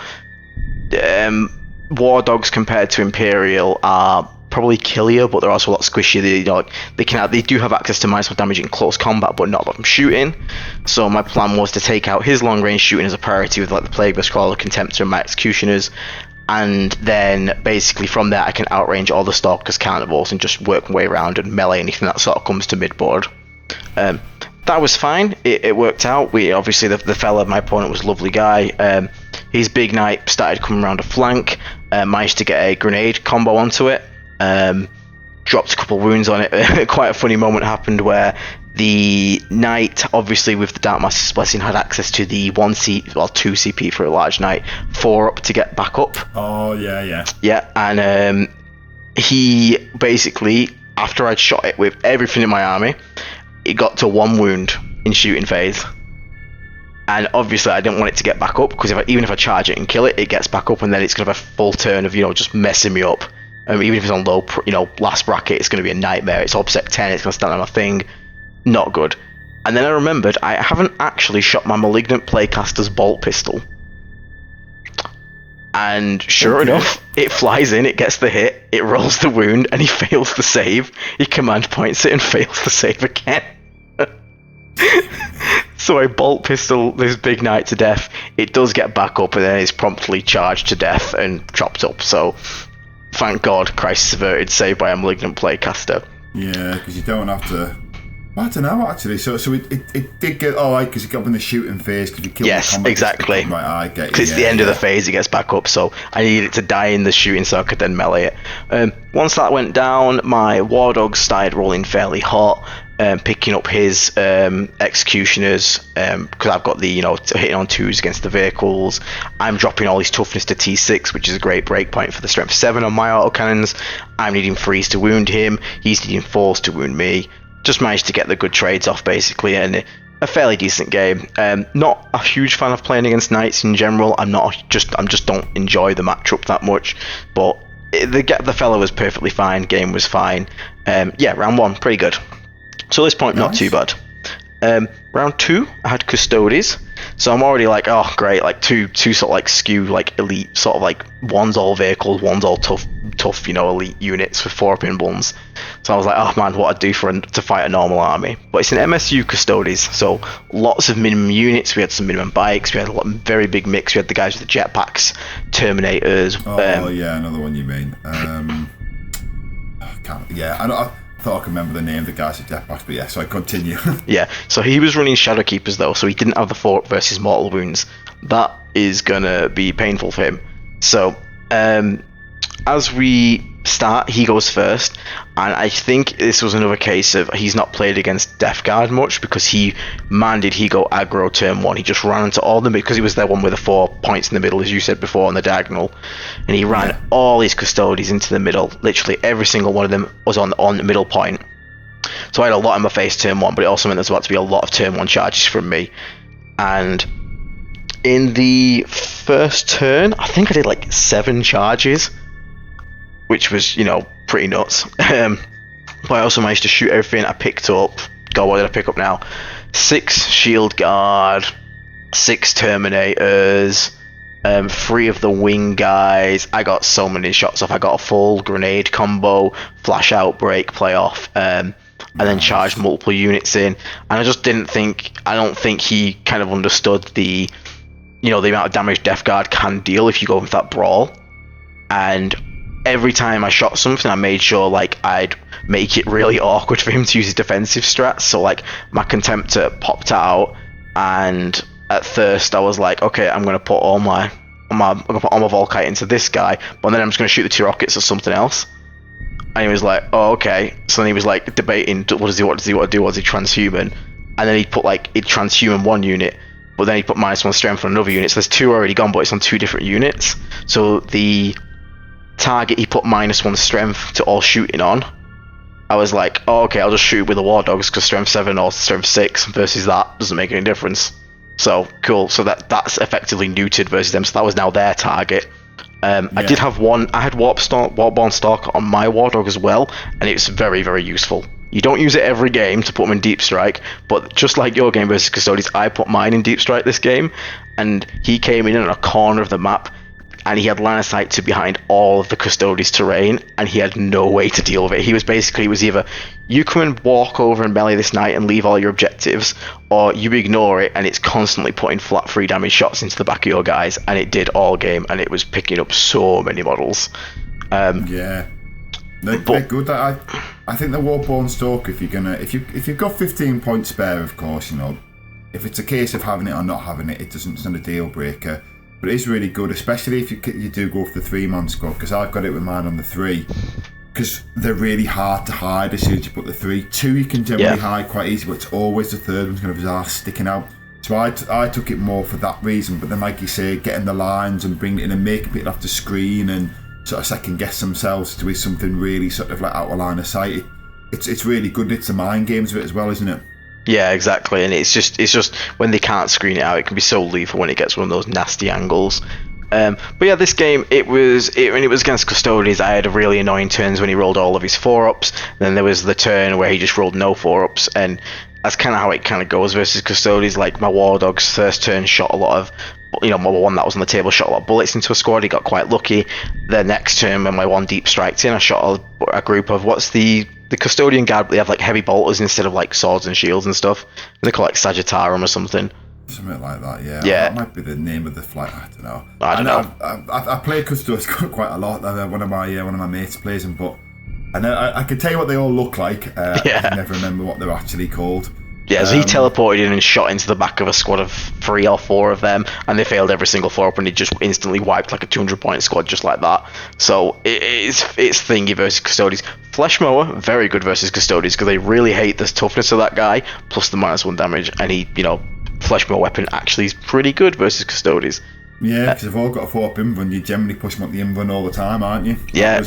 S2: War Dogs compared to Imperial are probably killier, but they're also a lot squishier. They do have access to -1 damage in close combat, but not from shooting. So my plan was to take out his long range shooting as a priority with like the Plague Burst Crawler, Contemptor, and my Executioners, and then basically from there I can outrange all the Stalkers, Carnivores, and just work my way around and melee anything that sort of comes to mid board. That was fine. It worked out. We obviously the fella, my opponent, was a lovely guy. His big knight started coming around a flank. Managed to get a grenade combo onto it. Dropped a couple wounds on it. Quite a funny moment happened where the knight, obviously with the Dark Master's Blessing, had access to the 2 CP for a large knight, 4 up to get back up.
S1: Oh yeah.
S2: Yeah, and he basically, after I'd shot it with everything in my army, it got to 1 wound in shooting phase, and obviously I didn't want it to get back up, because even if I charge it and kill it, it gets back up, and then it's gonna have a full turn of just messing me up. Even if it's on low, last bracket, it's gonna be a nightmare. It's obsec 10, it's gonna stand on my thing, not good. And then I remembered I haven't actually shot my Malignant Playcaster's bolt pistol, and sure enough, it flies in, it gets the hit, it rolls the wound, and he fails the save. He command points it and fails the save again. So I bolt pistol this big knight to death. It does get back up, and then it's promptly charged to death and chopped up. So thank God, crisis averted, saved by a Malignant Playcaster.
S1: Yeah, because you don't have to. I don't know actually. So it did get because it got in the shooting phase because you killed.
S2: Yes,
S1: the
S2: exactly.
S1: Right, I get you.
S2: Because it's the end of the phase, it gets back up. So I needed it to die in the shooting so I could then melee it. Once that went down, my War Dogs started rolling fairly hot. Picking up his Executioners, because I've got the hitting on 2s against the vehicles. I'm dropping all his toughness to T6, which is a great breakpoint for the strength 7 on my autocannons. I'm needing 3s to wound him, he's needing 4s to wound me. Just managed to get the good trades off basically, and a fairly decent game. Not a huge fan of playing against knights in general. I'm just don't enjoy the matchup that much, but the fella was perfectly fine, game was fine. Round 1 pretty good. So at this point, not too bad. Round 2, I had Custodes. So I'm already like, oh great, like two sort of like skew, like elite, sort of like one's all vehicles, one's all tough, elite units with 4-pin buns. So I was like, oh man, what I'd do to fight a normal army. But it's an MSU Custodes, so lots of minimum units. We had some minimum bikes. We had a very big mix. We had the guys with the jetpacks, Terminators.
S1: Another one you mean. I thought I could remember the name of the guys at Jetpacks, but yeah, so I continue.
S2: Yeah, so he was running Shadow Keepers though, so he didn't have the 4 versus mortal wounds. That is gonna be painful for him. So, as we start, he goes first, and I think this was another case of he's not played against Death Guard much, because did he go aggro turn 1. He just ran into all of them, because he was the one with the 4 points in the middle, as you said before, on the diagonal, and he ran all his custodians into the middle. Literally every single one of them was on the middle point. So I had a lot in my face turn 1, but it also meant there's about to be a lot of turn 1 charges from me. And in the first turn, I think I did like 7 charges, which was, pretty nuts. But I also managed to shoot everything. I picked up, what did I pick up now? 6 Shield Guard, 6 Terminators, 3 of the Wing guys. I got so many shots off. I got a full grenade combo, flash outbreak, playoff, and then charged multiple units in. And I just don't think he kind of understood the amount of damage Death Guard can deal if you go with that brawl. And every time I shot something, I made sure I'd make it really awkward for him to use his defensive strats. So my Contemptor popped out, and at first I was like, okay, I'm gonna put all my Volkite into this guy, but then I'm just gonna shoot the 2 rockets or something else. And he was like, oh, okay. So then he was debating, what does he want to do? Was he transhuman? And then he'd transhuman 1 unit, but then he put -1 strength on another unit. So there's 2 already gone, but it's on 2 different units. So the target he put -1 strength to all shooting on, I was like, oh, okay, I'll just shoot with the War Dogs, because strength 7 or strength 6 versus that doesn't make any difference. So cool. So that's effectively neutered versus them. So that was now their target. I did have I had Warborn Stalker on my War Dog as well, and it's very, very useful. You don't use it every game to put them in Deep Strike, but just like your game versus Custodes, I put mine in Deep Strike this game, and he came in a corner of the map, and he had line of sight to behind all of the Custodes terrain, and he had no way to deal with it. It was either, you come and walk over and melee this night and leave all your objectives, or you ignore it, and it's constantly putting flat 3 damage shots into the back of your guys, and it did all game, and it was picking up so many models.
S1: They're good. I think the Warborn Stalker, if you've got 15 points spare, of course, if it's a case of having it or not having it, it's not a deal breaker. But it is really good, especially if you do go for the 3-man squad, because I've got it with mine on the 3. Because they're really hard to hide as soon as you put the 3. 2 you can generally hide quite easy, but it's always the 3rd one's going to be his arse sticking out. So I took it more for that reason. But then, like you say, getting the lines and bringing it in and making people have to screen and sort of second guess themselves to be something really sort of out of line of sight. It's really good. It's the mind games of it as well, isn't it?
S2: Yeah, exactly, and it's just when they can't screen it out, it can be so lethal when it gets one of those nasty angles. But yeah, this game, when it was against Custodes, I had really annoying turns when he rolled all of his 4-ups. Then there was the turn where he just rolled no 4-ups, and that's kind of how it kind of goes versus Custodes. My War Dog's first turn shot a lot of, my one that was on the table shot a lot of bullets into a squad. He got quite lucky. The next turn, when my 1 deep striked in, I shot a group of, what's the Custodian Guard, but they have heavy bolters instead of swords and shields and stuff. They call it Sagittarium or something.
S1: Something like that, yeah. That might be the name of the flight. I don't know. I play Custodes quite a lot. One of my mates plays them, but I can tell you what they all look like. I can never remember what they're actually called.
S2: Yeah, so he teleported in and shot into the back of a squad of 3 or 4 of them, and they failed every single 4-up, and he just instantly wiped a 200-point squad just like that. So it's thingy versus Custodes. Fleshmower, very good versus Custodes, because they really hate the toughness of that guy, plus the -1 damage, and he, Fleshmower weapon actually is pretty good versus Custodes.
S1: Yeah, because they've all got a 4-up invuln, you generally push them up the invuln all the time, aren't you?
S2: Yeah,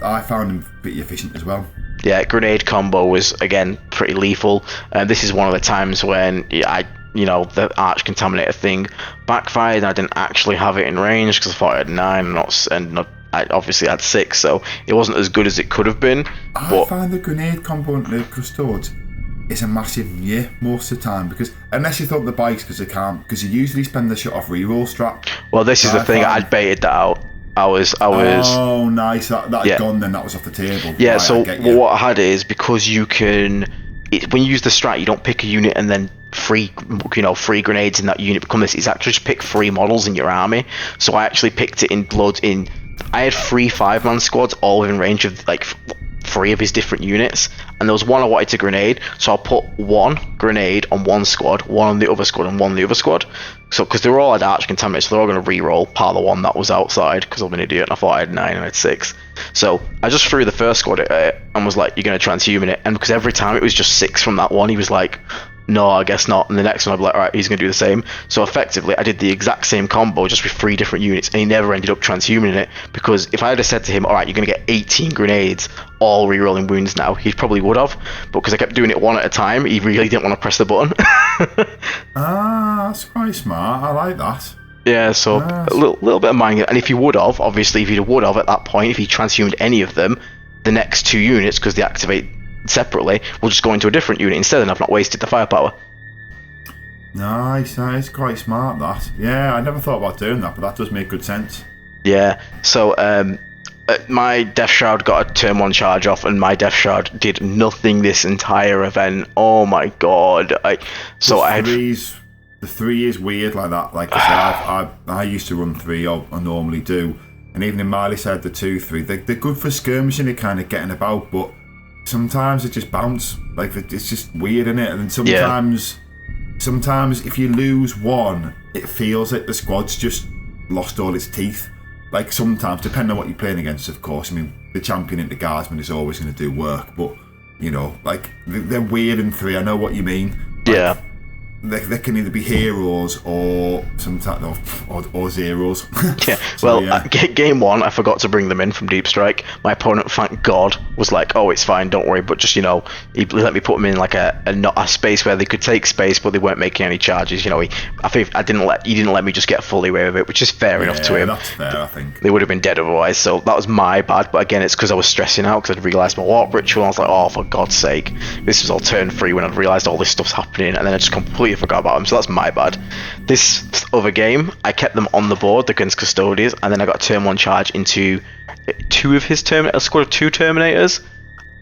S1: I found him pretty efficient as well.
S2: Yeah, grenade combo was, again, pretty lethal. This is one of the times when the Arch Contaminator thing backfired, and I didn't actually have it in range because I thought I had 9, I obviously had 6, so it wasn't as good as it could have been.
S1: I find the grenade combo in the Custodes is a massive most of the time, because unless you thought the bikes, because you usually spend the shot off reroll strap.
S2: Well, this is the thing, I'd baited that out. I was.
S1: Oh, nice. That had gone then. That was off the table.
S2: Yeah. Right, so what I had is, because you can, when you use the strat, you don't pick a unit and then free grenades in that unit become this. It's actually just pick 3 models in your army. So I actually picked it in blood. I had 3 5-man squads all within range of 3 of his different units, and there was one I wanted to grenade, so I'll put 1 grenade on one squad, 1 on the other squad, and 1 on the other squad. So because they were all had arch contaminants, so they're all going to re-roll part of the one that was outside, because I'm an idiot and I thought I had 9 and I had 6. So I just threw the first squad at it and was like, you're going to transhuman it, and because every time it was just 6 from that one, he was like, no, I guess not. And the next one I'd be like, alright, he's going to do the same. So effectively, I did the exact same combo just with 3 different units, and he never ended up transhumaning it, because if I had said to him, alright, you're going to get 18 grenades, all re-rolling wounds now, he probably would have. But because I kept doing it one at a time, he really didn't want to press the button.
S1: That's quite smart. I like that.
S2: Yeah, so a little bit of mind. And if he would have, obviously, if he would have at that point, if he transhumed any of them, the next 2 units, because they activate separately, will just go into a different unit instead, and I've not wasted the firepower.
S1: Nice, that is quite smart, that. Yeah, I never thought about doing that, but that does make good sense.
S2: Yeah, so my Death Shroud got a turn 1 charge off, and my Death Shroud did nothing this entire event. Oh my god.
S1: The 3 is weird like that. Like I said, I used to run 3, or I normally do, and even in Miley said the 2-3, they're good for skirmishing and kind of getting about, but sometimes it just bounce. Like it's just weird, innit? And then sometimes if you lose one, it feels like the squad's just lost all its teeth. Like sometimes, depending on what you're playing against, of course. I mean, the champion into Guardsman is always going to do work, but you know, like they're weird in 3. I know what you mean. Like,
S2: yeah.
S1: They can either be heroes or sometimes or zeros.
S2: Yeah. So, well, game 1, I forgot to bring them in from Deep Strike. My opponent, thank God, was like, "Oh, it's fine, don't worry." But just he let me put them in like a space where they could take space, but they weren't making any charges. You know, he didn't let me just get fully away with it, which is fair enough to him.
S1: That's fair, I think.
S2: They would have been dead otherwise. So that was my bad. But again, it's because I was stressing out because I'd realised my warp ritual. And I was like, "Oh, for God's sake!" This was all turn 3 when I'd realised all this stuff's happening, and then I just completely forgot about them. So that's my bad. This other game, I kept them on the board against Custodians, and then I got a turn 1 charge into 2 of his a squad of 2 Terminators,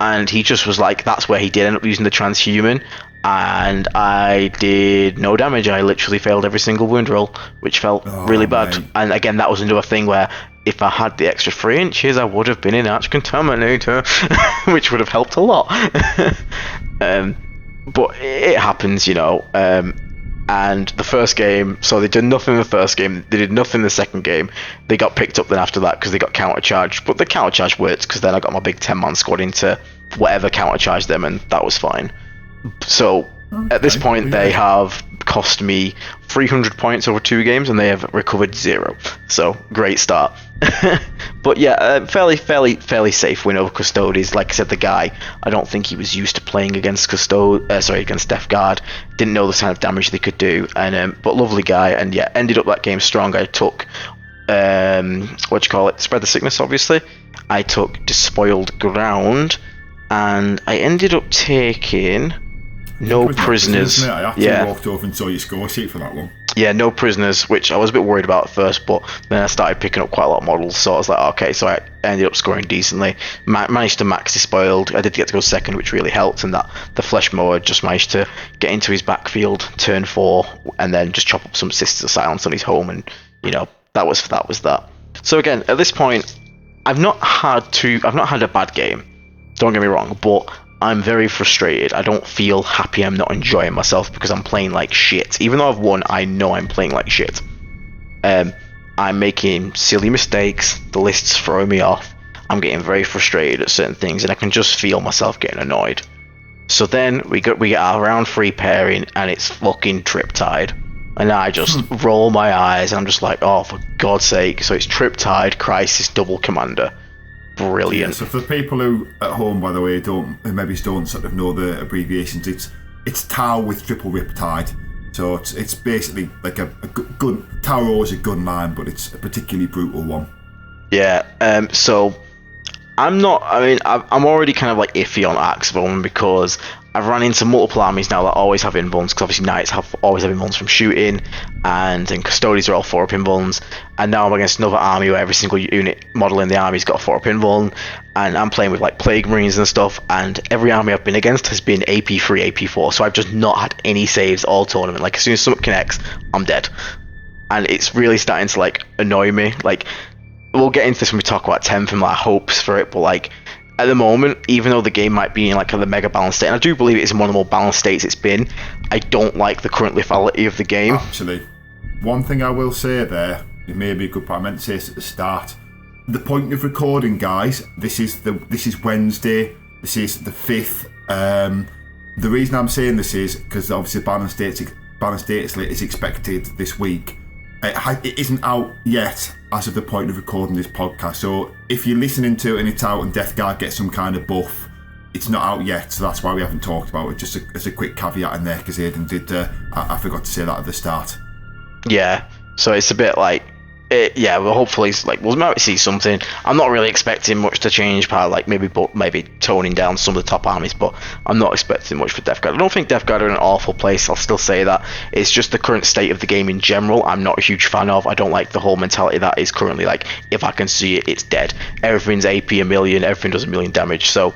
S2: and he just was like, that's where he did end up using the transhuman, and I did no damage. I literally failed every single wound roll, which felt really bad. Mate. And again, that was another thing where if I had the extra 3 inches, I would have been in Arch Contaminator, which would have helped a lot. But it happens, you know. And the first game, so they did nothing in the first game, they did nothing in the second game. They got picked up then after that because they got countercharged, but the countercharge worked because then I got my big 10-man squad into whatever countercharged them, and that was fine. So at this point, they have cost me 300 points over 2 games, and they have recovered 0. So great start. But yeah, fairly safe win over Custodes. Like I said, the guy, I don't think he was used to playing against against Death Guard. Didn't know the kind of damage they could do, and but lovely guy. And yeah, ended up that game strong. I took spread the sickness. Obviously, I took Despoiled Ground, and I ended up taking no prisoners.
S1: I actually walked over and saw your score sheet for that one.
S2: Yeah, no prisoners, which I was a bit worried about at first, but then I started picking up quite a lot of models, so I was like, okay, so I ended up scoring decently. Managed to max Despoiled. I did get to go second, which really helped, and that the Flesh Mower just managed to get into his backfield turn 4, and then just chop up some Sisters of Silence on his home, and you know, that was that. So again, at this point, I've not had a bad game. Don't get me wrong, but I'm very frustrated. I don't feel happy. I'm not enjoying myself because I'm playing like shit. Even though I've won, I know I'm playing like shit. I'm making silly mistakes. The list's throwing me off. I'm getting very frustrated at certain things, and I can just feel myself getting annoyed. So then we get our round 3 pairing, and it's fucking Triptide. And I just roll my eyes, and I'm just like, oh, for God's sake. So it's Triptide, Crisis, Double Commander. Brilliant.
S1: Yeah, so for the people who at home, by the way, who maybe don't sort of know the abbreviations, it's Tau with triple Riptide. So it's basically like a good Tau is a gun line, but it's a particularly brutal one.
S2: Yeah. So I'm already kind of like iffy on Axebone because I've run into multiple armies now that always have invulns, because obviously Knights always have invulns from shooting, and then Custodians are all 4-up invulns, and now I'm against another army where every single unit model in the army's got a 4-up invuln, and I'm playing with like Plague Marines and stuff, and every army I've been against has been AP3, AP4, so I've just not had any saves all tournament. Like as soon as something connects, I'm dead. And it's really starting to like annoy me. Like, we'll get into this when we talk about 10th and my hopes for it, but like, at the moment, even though the game might be in like the mega balanced state, and I do believe it is in one of the more balanced states it's been, I don't like the current lethality of the game.
S1: Actually, one thing I will say there, it may be a good part, I meant to say this at the start. The point of recording, guys, this is Wednesday, this is the 5th. The reason I'm saying this is because obviously balanced data is expected this week. It isn't out yet as of the point of recording this podcast, so if you're listening to it and it's out and Death Guard gets some kind of buff, it's not out yet, so that's why we haven't talked about it. Just as a quick caveat in there, because Aidan did, I forgot to say that at the start.
S2: Yeah, so it's a bit like, well, hopefully, like, we'll might see something. I'm not really expecting much to change, like maybe toning down some of the top armies, but I'm not expecting much for Death Guard. I don't think Death Guard are in an awful place. I'll still say that it's just the current state of the game in general. I'm not a huge fan of. I don't like the whole mentality that is currently like, if I can see it, it's dead. Everything's AP a million. Everything does a million damage. So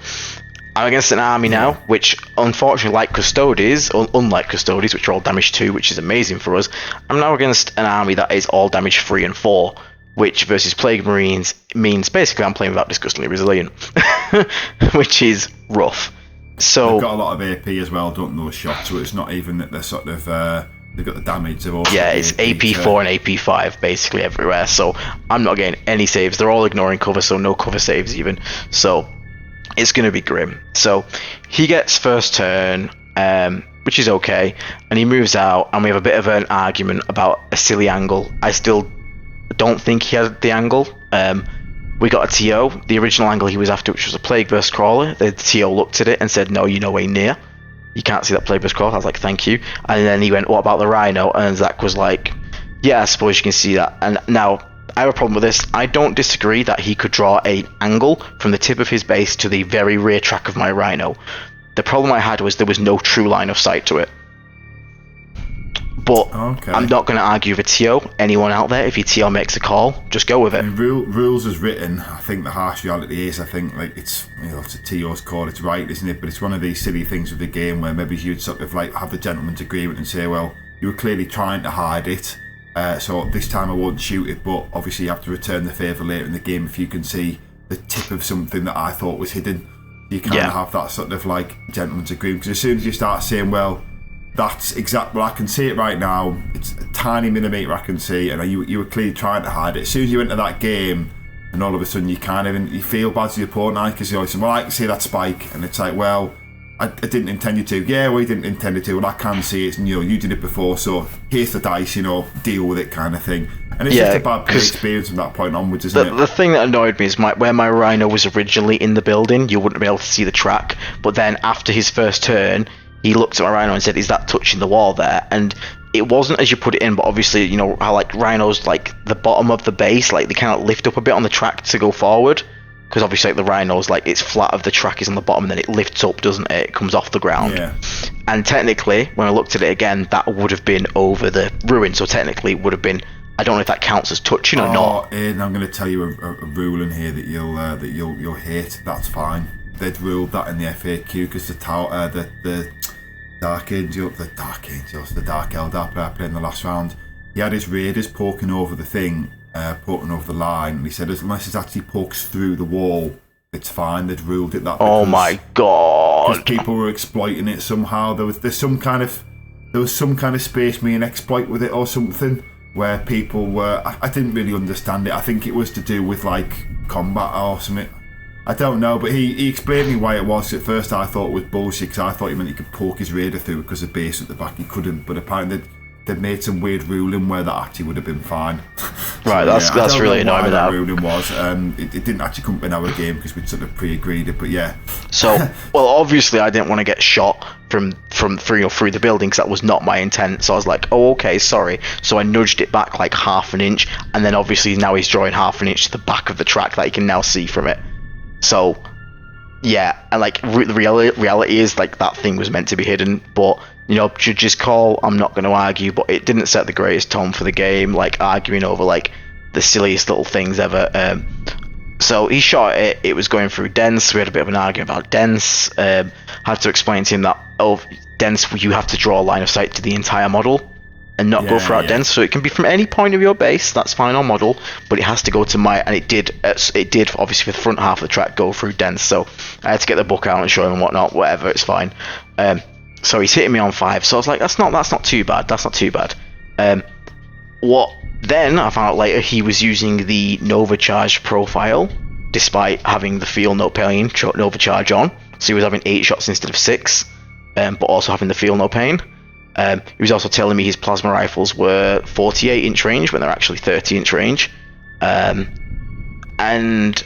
S2: I'm against an army now, which unfortunately, unlike Custodes, which are all damage 2, which is amazing for us, I'm now against an army that is all damage 3 and 4, which versus Plague Marines means basically I'm playing without Disgustingly Resilient, which is rough. So
S1: they've got a lot of AP as well, don't those shots? So it's not even that they're sort of they've got the damage.
S2: It's AP4 and AP5 basically everywhere. So I'm not getting any saves. They're all ignoring cover, so no cover saves even. So it's going to be grim. So he gets first turn, which is okay, and he moves out, and we have a bit of an argument about a silly angle. I still don't think he had the angle. We got a TO, the original angle he was after, which was a Plague Burst Crawler. The TO looked at it and said, no, you're no way near. You can't see that Plague Burst Crawler. I was like, thank you. And then he went, what about the Rhino? And Zach was like, yeah, I suppose you can see that. And now, I have a problem with this. I don't disagree that he could draw an angle from the tip of his base to the very rear track of my Rhino. The problem I had was there was no true line of sight to it. But I'm not going to argue with TO. Anyone out there, if your TO makes a call, just go with it.
S1: I mean, rules as written, I think the harsh reality is, I think like it's a TO's call, it's right, isn't it? But it's one of these silly things with the game where maybe you'd sort of like have the gentleman's agreement and say, well, you were clearly trying to hide it. So this time I won't shoot it, but obviously you have to return the favour later in the game if you can see the tip of something that I thought was hidden. You kind of have that sort of like gentleman's agreement, because as soon as you start saying, well, that's exactly, well, I can see it right now, it's a tiny millimetre I can see, and you were clearly trying to hide it. As soon as you enter that game, and all of a sudden you feel bad to your opponent, because you always say, well, I can see that spike, and it's like, well, I didn't intend you to. Yeah, well, you didn't intend it to. Well, I can see it, and you did it before, so here's the dice, deal with it, kind of thing. And it's just a bad experience from that point onwards, isn't it?
S2: The thing that annoyed me is where my Rhino was originally in the building, you wouldn't be able to see the track, but then after his first turn, he looked at my Rhino and said, is that touching the wall there? And it wasn't as you put it in, but obviously, how like Rhinos, like the bottom of the base, like they kind of lift up a bit on the track to go forward. Because obviously, like the Rhinos, like it's flat of the track is on the bottom, and then it lifts up, doesn't it? It comes off the ground.
S1: Yeah.
S2: And technically, when I looked at it again, that would have been over the ruin. So technically, it would have been. I don't know if that counts as touching or not.
S1: Aidan, I'm going to tell you a rule in here that you'll hate. That's fine. They'd ruled that in the FAQ because the Dark Angels, the Dark Eldar player playing the last round, he had his raiders poking over the thing. Poking over the line, and he said unless it actually pokes through the wall, it's fine. They'd ruled it that.
S2: Oh my god!
S1: Because people were exploiting it somehow. There was some kind of Space Marine exploit with it or something where people were. I didn't really understand it. I think it was to do with like combat or something. I don't know, but he explained to me why it was. At first, I thought it was bullshit because I thought he meant he could poke his raider through because the base at the back he couldn't. But apparently they'd made some weird ruling where that actually would have been fine.
S2: Right, that's really annoying.
S1: That ruling was. It didn't actually come up in our game because we'd sort of pre-agreed it, but yeah.
S2: So, well, obviously I didn't want to get shot from through the building because that was not my intent. So I was like, oh, okay, sorry. So I nudged it back like half an inch, and then obviously now he's drawing half an inch to the back of the track that you can now see from it. So, yeah, and like the reality is like that thing was meant to be hidden, but. Judge's call, I'm not going to argue, but it didn't set the greatest tone for the game, like arguing over like the silliest little things ever. So he shot it, it was going through dense, we had a bit of an argument about dense, had to explain to him that, dense, you have to draw a line of sight to the entire model, and not go throughout dense. So it can be from any point of your base. That's fine on model, but it has to go to my. And it did obviously for the front half of the track go through dense. So I had to get the book out and show him and whatnot. Whatever, it's fine. So he's hitting me on 5. So I was like, that's not too bad. That's not too bad. What then I found out later, he was using the Nova Charge profile, despite having the Feel No Pain Nova Charge on. So he was having 8 shots instead of 6, but also having the Feel No Pain. He was also telling me his plasma rifles were 48-inch range when they're actually 30-inch range. And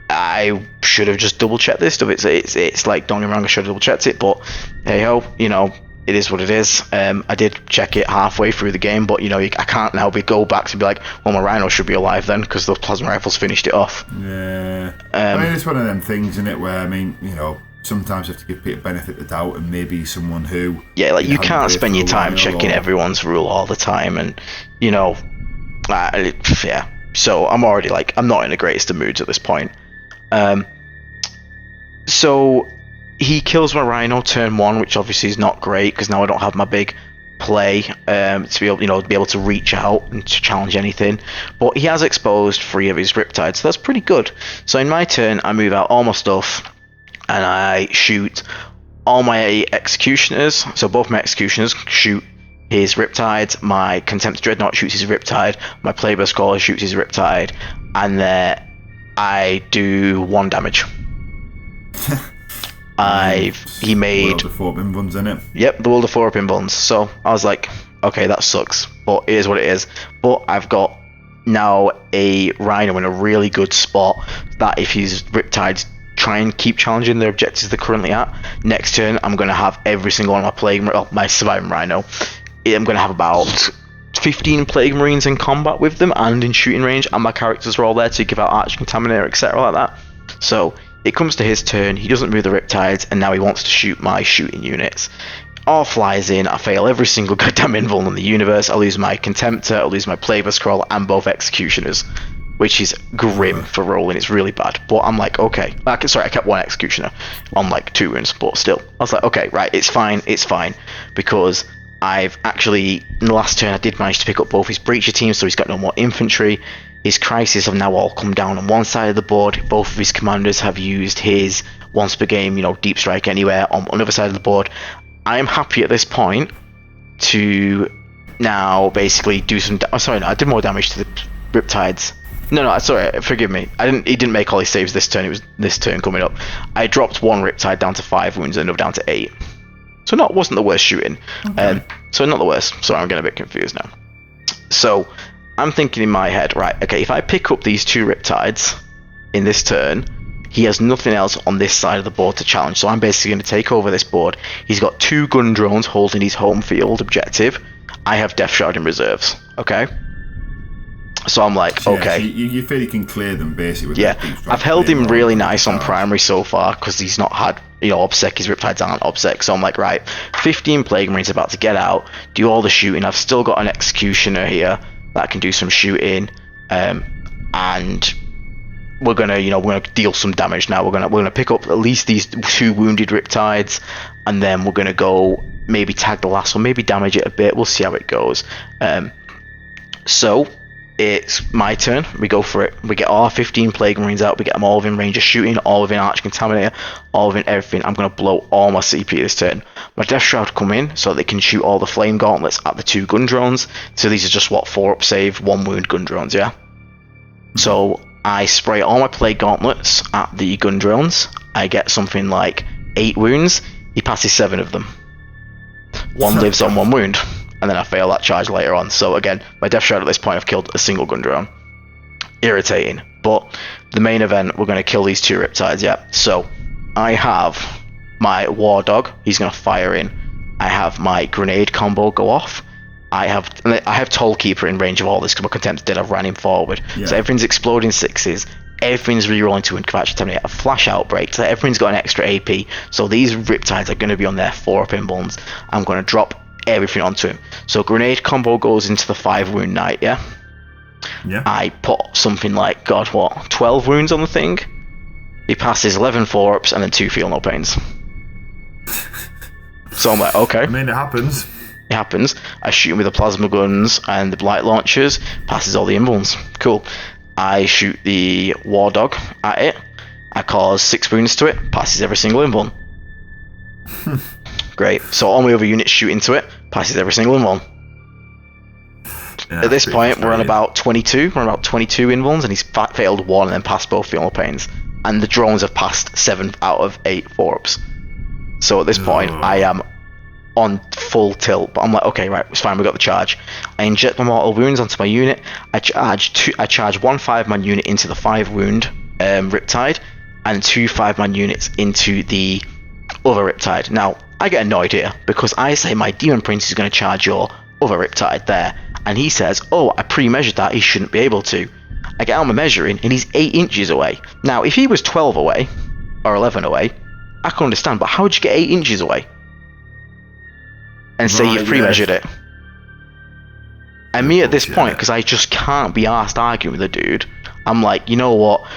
S2: I should have just double-checked this stuff. It's like, don't get me wrong, I should have double-checked it, but hey-ho, it is what it is. I did check it halfway through the game, but I can't now go back to be like, well, my Rhino should be alive then, because those plasma rifles finished it off.
S1: Yeah. It's one of them things, isn't it, where, sometimes you have to give people benefit of the doubt, and maybe someone who...
S2: Yeah, like, you can't spend your time checking everyone's rule all the time, and, yeah. So I'm already, I'm not in the greatest of moods at this point. So... he kills my Rhino turn 1, which obviously is not great because now I don't have my big play to be able to reach out and to challenge anything. But he has exposed 3 of his Riptides, so that's pretty good. So in my turn, I move out all my stuff and I shoot all my Executioners. So both my Executioners shoot his Riptide, my Contempt Dreadnought shoots his Riptide, my Playboy Scholar shoots his Riptide, and I do 1 damage. He made
S1: World of 4 pin buns in it.
S2: Yep, the World of 4 pin buns. So I was like, okay, that sucks, but it is what it is. But I've got now a Rhino in a really good spot that if his Riptides try and keep challenging their objectives they're currently at, next turn I'm going to have every single one of my surviving Rhino. I'm going to have about 15 Plague Marines in combat with them and in shooting range, and my characters are all there to give out Arch Contaminator, etc. like that. So it comes to his turn, he doesn't move the Riptides, and now he wants to shoot my shooting units. All flies in, I fail every single goddamn invul in the universe, I lose my Contemptor, I lose my Playboy Scroll, and both Executioners, which is grim for rolling, it's really bad. But I'm like, okay, I kept 1 Executioner on 2 wounds, but still. I was like, okay, right, it's fine, because I've actually, in the last turn, I did manage to pick up both his Breacher teams, so he's got no more infantry. His Crisis have now all come down on one side of the board. Both of his commanders have used his once per game, Deep Strike Anywhere on another side of the board. I am happy at this point to now basically do some... I did more damage to the Riptides. No, sorry, forgive me. He didn't make all his saves this turn, it was this turn coming up. I dropped 1 Riptide down to 5 wounds and another down to 8. So wasn't the worst shooting. Okay. So not the worst. Sorry, I'm getting a bit confused now. So... I'm thinking in my head, right, okay, if I pick up these 2 Riptides in this turn, he has nothing else on this side of the board to challenge, so I'm basically going to take over this board. He's got 2 gun drones holding his home field objective. I have Death Shroud in reserves, okay? So I'm like,
S1: so,
S2: okay.
S1: So you feel you can clear them basically with that deep strike.
S2: I've held him really nice on primary so far because he's not had, OBSEC, his Riptides aren't OBSEC, so I'm like, right, 15 Plague Marines about to get out, do all the shooting. I've still got an Executioner here that can do some shooting, and we're gonna deal some damage now. We're gonna pick up at least these 2 wounded Riptides, and then we're gonna go maybe tag the last one, maybe damage it a bit. We'll see how it goes. So it's my turn. We go for it. We get all 15 Plague Marines out. We get them all within range of shooting, all within Arch Contaminator, all within everything. I'm gonna blow all my CP this turn. My Death Shroud come in so they can shoot all the Flame Gauntlets at the 2 gun drones. So these are just 4-up save, 1 wound gun drones, yeah? So I spray all my Plague Gauntlets at the gun drones. I get something like 8 wounds. He passes 7 of them. 1 lives on 1 wound. And then I fail that charge later on. So again, my Death Shroud at this point, I've killed a single gun drone. Irritating. But the main event, we're going to kill these 2 Riptides, yeah? So I have my War Dog, he's going to fire in. I have my grenade combo go off. I have Toll Keeper in range of all this because my Contempt did. I've ran him forward. Yeah. So everything's exploding 6s. Everything's rerolling to Incapacitate Terminate. A flash outbreak. So everything's got an extra AP. So these Riptides are going to be on their 4-up inbones. I'm going to drop everything onto him. So grenade combo goes into the 5 wound knight, yeah?
S1: Yeah.
S2: I put something like, 12 wounds on the thing. He passes 11 4-ups and then 2 Feel No Pains. So I'm like, okay.
S1: I mean, it happens.
S2: It happens. I shoot him with the plasma guns and the light launchers, passes all the invulns. Cool. I shoot the war dog at it. I cause 6 wounds to it, passes every single invuln. Great. So all my other units shoot into it, passes every single invuln.
S1: Yeah,
S2: at this point, we're on about 22. We're on about 22 invulns, and he's failed 1 and then passed both Feel No Pains. And the drones have passed 7 out of 8 4-ups. So at this point, I am on full tilt, but I'm like, okay, right, it's fine, we got the charge. I inject my mortal wounds onto my unit. I charge 1 5-man unit into the 5 wound Riptide, and 2 5-man units into the other Riptide. Now, I get annoyed here, because I say my Demon Prince is going to charge your other Riptide there, and he says, oh, I pre-measured that, he shouldn't be able to. I get out my measuring, and he's 8 inches away. Now, if he was 12 away, or 11 away, I can understand, but how would you get 8 inches away? And say you've pre-measured it. And me at this point, because I just can't be arsed arguing with the dude, I'm like, you know what?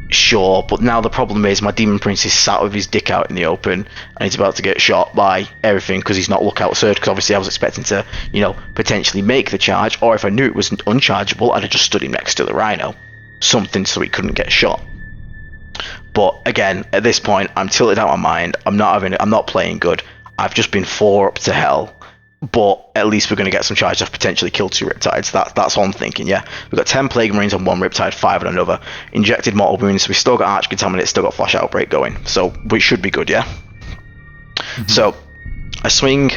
S2: Sure, but now the problem is my Demon Prince is sat with his dick out in the open, and he's about to get shot by everything because he's not lookout surge. Because obviously I was expecting to, you know, potentially make the charge, or if I knew it was unchargeable, I'd have just stood him next to the Rhino, something so he couldn't get shot. But again, at this point, I'm tilted out of my mind. I'm not playing good. I've just been 4 up to hell, but at least we're going to get some charge. I've potentially killed 2 Riptides. That's all I'm thinking, yeah. We've got 10 Plague Marines on 1 Riptide, 5 on another. Injected Mortal Wounds. We've still got Arch Contaminate, still got Flash Outbreak going. So, we should be good, yeah? Mm-hmm. So, I swing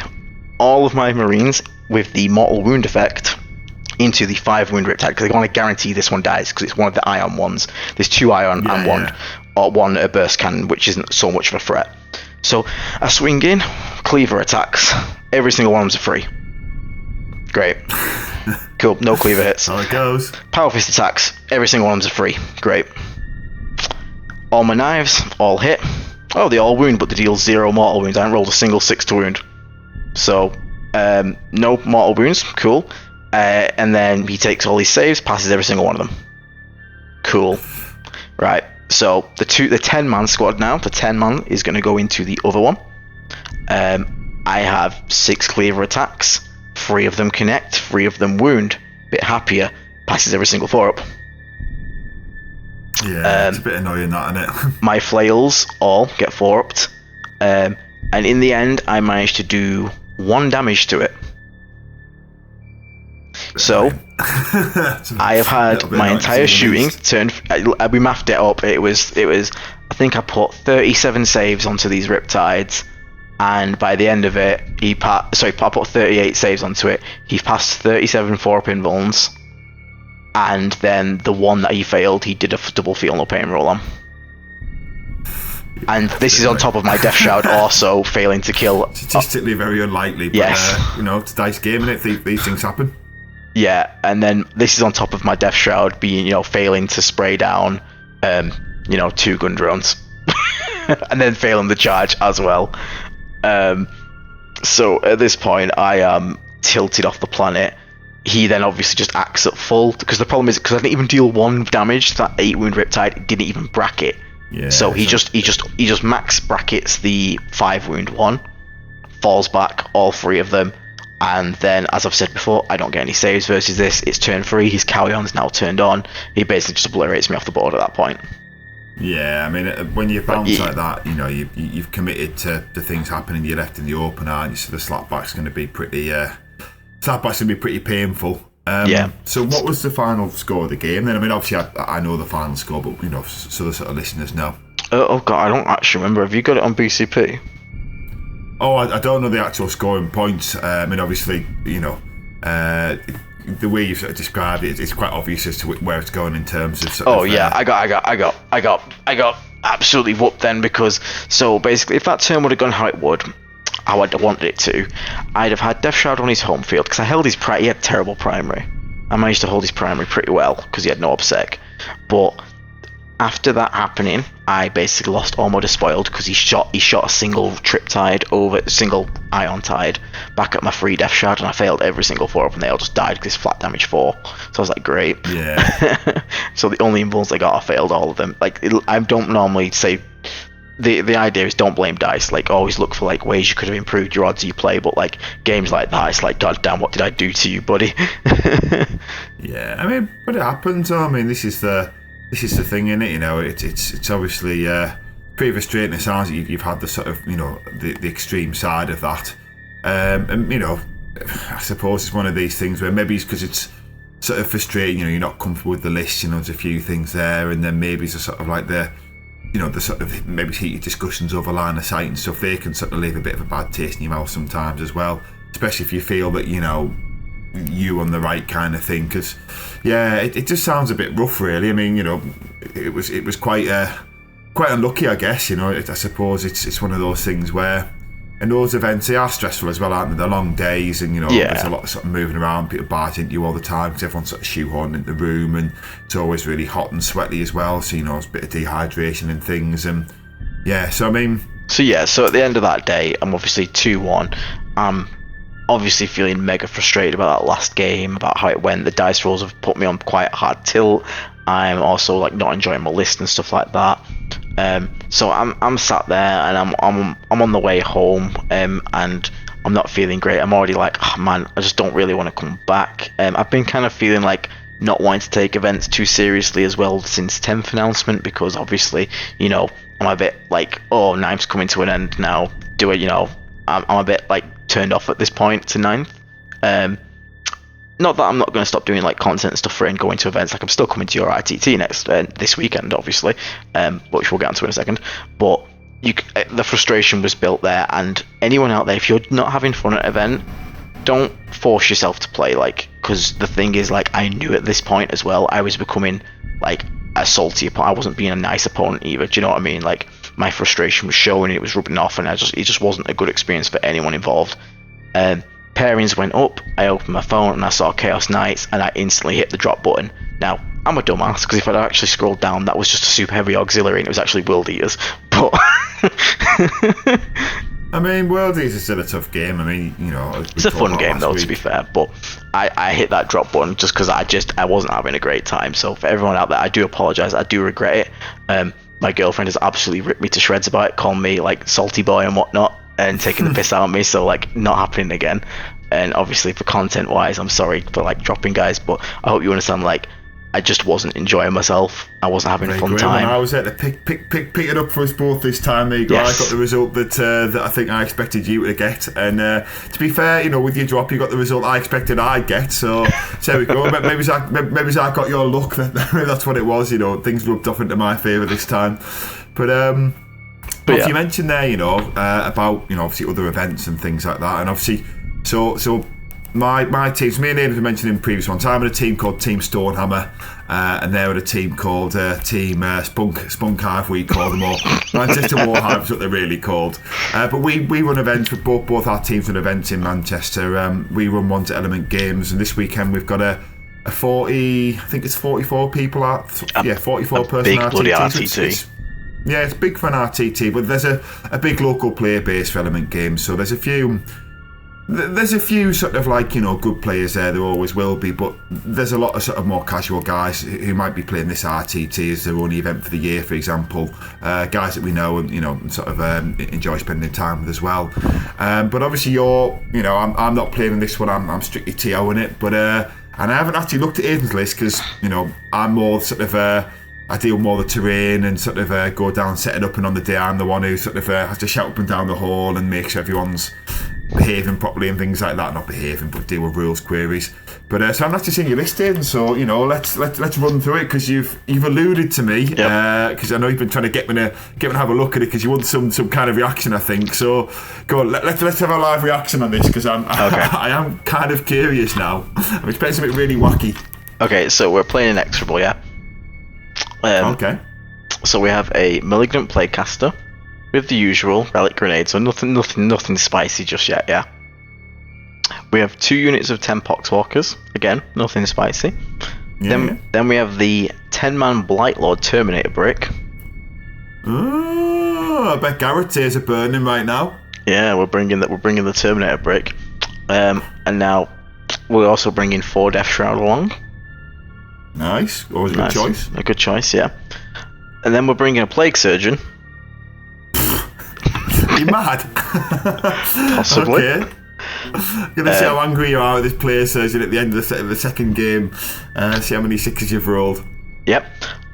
S2: all of my Marines with the Mortal Wound effect into the 5 wound Riptide, because I want to guarantee this one dies, because it's one of the Ion ones. There's 2 Ion and one a Burst Cannon, which isn't so much of a threat. So I swing in, Cleaver attacks. Every single one of them's a free. Great. Cool, no Cleaver hits.
S1: How it goes.
S2: Power Fist attacks. Every single one of them's a free. Great. All my knives, all hit. Oh, they all wound, but they deal 0 mortal wounds. I haven't rolled a single 6 to wound. So, no mortal wounds. Cool. And then he takes all these saves, passes every single one of them. Cool. Right. So the 10-man squad now, the 10-man is going to go into the other one. I have 6 Cleaver attacks, 3 of them connect, 3 of them wound. Bit happier, passes every single 4-up.
S1: Yeah, it's a bit annoying that, isn't it?
S2: My flails all get 4-upped, and in the end, I managed to do 1 damage to it. So, I have had my entire shooting turned. We mathed it up. It was. I think I put 37 saves onto these Riptides, and by the end of it, I put 38 saves onto it. He passed 37 4-up invulns, and then the one that he failed, he did a double Feel No Pain roll on. And this is on top of my Death Shroud also failing to kill.
S1: Statistically very unlikely, but
S2: yes.
S1: It's a dice game, and these things happen.
S2: Yeah, and then this is on top of my Death Shroud being, failing to spray down, 2 gun drones. And then failing the charge as well. So at this point, I am tilted off the planet. He then obviously just acts at full, because the problem is, because I didn't even deal 1 damage to that 8 wound Riptide, it didn't even bracket. Yeah, so he just max brackets the 5 wound one, falls back all 3 of them. And then, as I've said before, I don't get any saves versus this. It's turn 3. His Carry-On's now turned on. He basically just obliterates me off the board at that point.
S1: Yeah, I mean, when you bounce like that, you've committed to things happening. You're left in the open, aren't you? So the slapback's going to be pretty painful.
S2: Yeah.
S1: So what was the final score of the game then? I mean, obviously I know the final score, but so the sort of listeners know.
S2: Oh god, I don't actually remember. Have you got it on BCP?
S1: Oh, I don't know the actual scoring points. I mean, obviously, the way you've sort of described it, it's quite obvious as to where it's going in terms of.
S2: I got absolutely whooped then, because so basically, if that turn would have gone how it would, how I'd wanted it to, I'd have had Death Shroud on his home field, because I held his he had terrible primary. I managed to hold his primary pretty well because he had no obsec, but after that happening, I basically lost all my despoiled, because he shot a single single Ion Tide back at my 3 Death Shroud, and I failed every single 4-up, and they all just died because it's flat damage 4. So I was like, great.
S1: Yeah.
S2: So the only invulns I got, I failed all of them. Like, I don't normally say the idea is don't blame dice. Like, always look for like ways you could have improved your odds you play. But like games like that, it's like, God damn, what did I do to you, buddy?
S1: Yeah, I mean, but it happens. I mean, this is the thing, in it. You know, it's obviously pretty frustrating. It sounds like you've had the sort of, you know, the extreme side of that, and you know, I suppose it's one of these things where maybe it's because it's sort of frustrating. You know, you're not comfortable with the list. You know, there's a few things there, and then maybe it's a sort of like the sort of maybe heated discussions over line of sight and stuff. They can sort of leave a bit of a bad taste in your mouth sometimes as well, especially if you feel that, you know, you on the right kind of thing. Because it just sounds a bit rough, really. I mean, you know, it was quite unlucky, I guess. You know, I suppose it's one of those things where, and those events, they are stressful as well, aren't they? They're long days, and you know, there's a lot of sort of moving around, people barging into you all the time because everyone's sort of shoehorned into the room, and it's always really hot and sweaty as well, so you know, it's a bit of dehydration and things. And so I mean,
S2: so at the end of that day, I'm obviously 2-1. I'm obviously feeling mega frustrated about that last game, about how it went. The dice rolls have put me on quite a hard tilt. I'm also like not enjoying my list and stuff like that. So I'm sat there, and I'm on the way home, and I'm not feeling great. I'm already like, oh man, I just don't really want to come back. I've been kind of feeling like not wanting to take events too seriously as well since 10th announcement, because obviously, you know, I'm a bit like, oh, 9th's coming to an end now. You know, I'm a bit like turned off at this point to 9th. Not that I'm not going to stop doing like content and stuff for it and going to events. Like, I'm still coming to your ITT this weekend, obviously, which we'll get onto in a second. But the frustration was built there, and anyone out there, if you're not having fun at an event, don't force yourself to play. Like, because the thing is, like, I knew at this point as well, I was becoming like a salty opponent. I wasn't being a nice opponent either. Do you know what I mean? Like, my frustration was showing, it was rubbing off, and it just wasn't a good experience for anyone involved. Pairings went up, I opened my phone and I saw Chaos Knights, and I instantly hit the drop button. Now, I'm a dumbass, because if I'd actually scrolled down, that was just a super heavy auxiliary, and it was actually World Eaters. But
S1: I mean, World Eaters is still a tough game. I mean, you know,
S2: it's a fun game though, to be fair. But I hit that drop button just because I wasn't having a great time. So for everyone out there, I do apologise. I do regret it. My girlfriend has absolutely ripped me to shreds about it, calling me like salty boy and whatnot, and taking the piss out of me. So like, not happening again. And obviously for content wise, I'm sorry for like dropping guys, but I hope you understand, like, I just wasn't enjoying myself. I wasn't having a fun time.
S1: I was there to pick it up for us both this time. There you go. Yes. I got the result that I think I expected you to get. And to be fair, you know, with your drop, you got the result I expected I'd get. So there we go. Maybe I got your luck. That's what it was. You know, things rubbed off into my favour this time. But you mentioned there, you know, about, you know, obviously other events and things like that, and obviously, so my teams, me and Aidan have mentioned in previous ones. I'm in a team called Team Stonehammer, and they're in a team called Team Spunk Hive, we call them all. Manchester Warhammer is what they're really called. But we run events with both our teams run events in Manchester. We run one to Element Games, and this weekend we've got a 40, I think it's 44 people out. 44 person
S2: big
S1: RTT.
S2: Bloody RTT.
S1: It's big for an RTT, but there's a big local player base for Element Games, so there's a few sort of like, you know, good players there always will be, but there's a lot of sort of more casual guys who might be playing this RTT as their only event for the year, for example, guys that we know and, you know, sort of enjoy spending time with as well. But obviously I'm not playing in this one, I'm strictly TOing it, but and I haven't actually looked at Aidan's list because, you know, I'm more sort of I deal more the terrain and sort of go down, set it up, and on the day I'm the one who sort of has to shout up and down the hall and make sure everyone's behaving properly and things like that. Not behaving, but deal with rules queries. But so I'm actually seeing your list in, so you know, let's run through it, because you've alluded to me, because I know you've been trying to get me to have a look at it because you want some kind of reaction, I think. So go on, let's have a live reaction on this, because I am kind of curious now. I'm expecting something really wacky.
S2: Okay, so we're playing Inexorable, yeah.
S1: Okay.
S2: So we have a Malignant Plaguecaster with the usual Relic Grenade, so nothing spicy just yet, yeah. We have 2 units of 10 Poxwalkers, again, nothing spicy. Then we have the 10-man Blightlord Terminator Brick.
S1: Oh, I bet Garrett's ears are burning right now.
S2: Yeah, we're bringing the Terminator Brick. And now we're also bringing 4 Death Shroud along.
S1: Nice, always a good choice.
S2: A good choice, yeah. And then we're bringing a Plague Surgeon.
S1: You mad?
S2: Possibly.
S1: Okay. Gonna see how angry you are at this player surgeon at the end of the second game. See how many sixes you've rolled.
S2: Yep.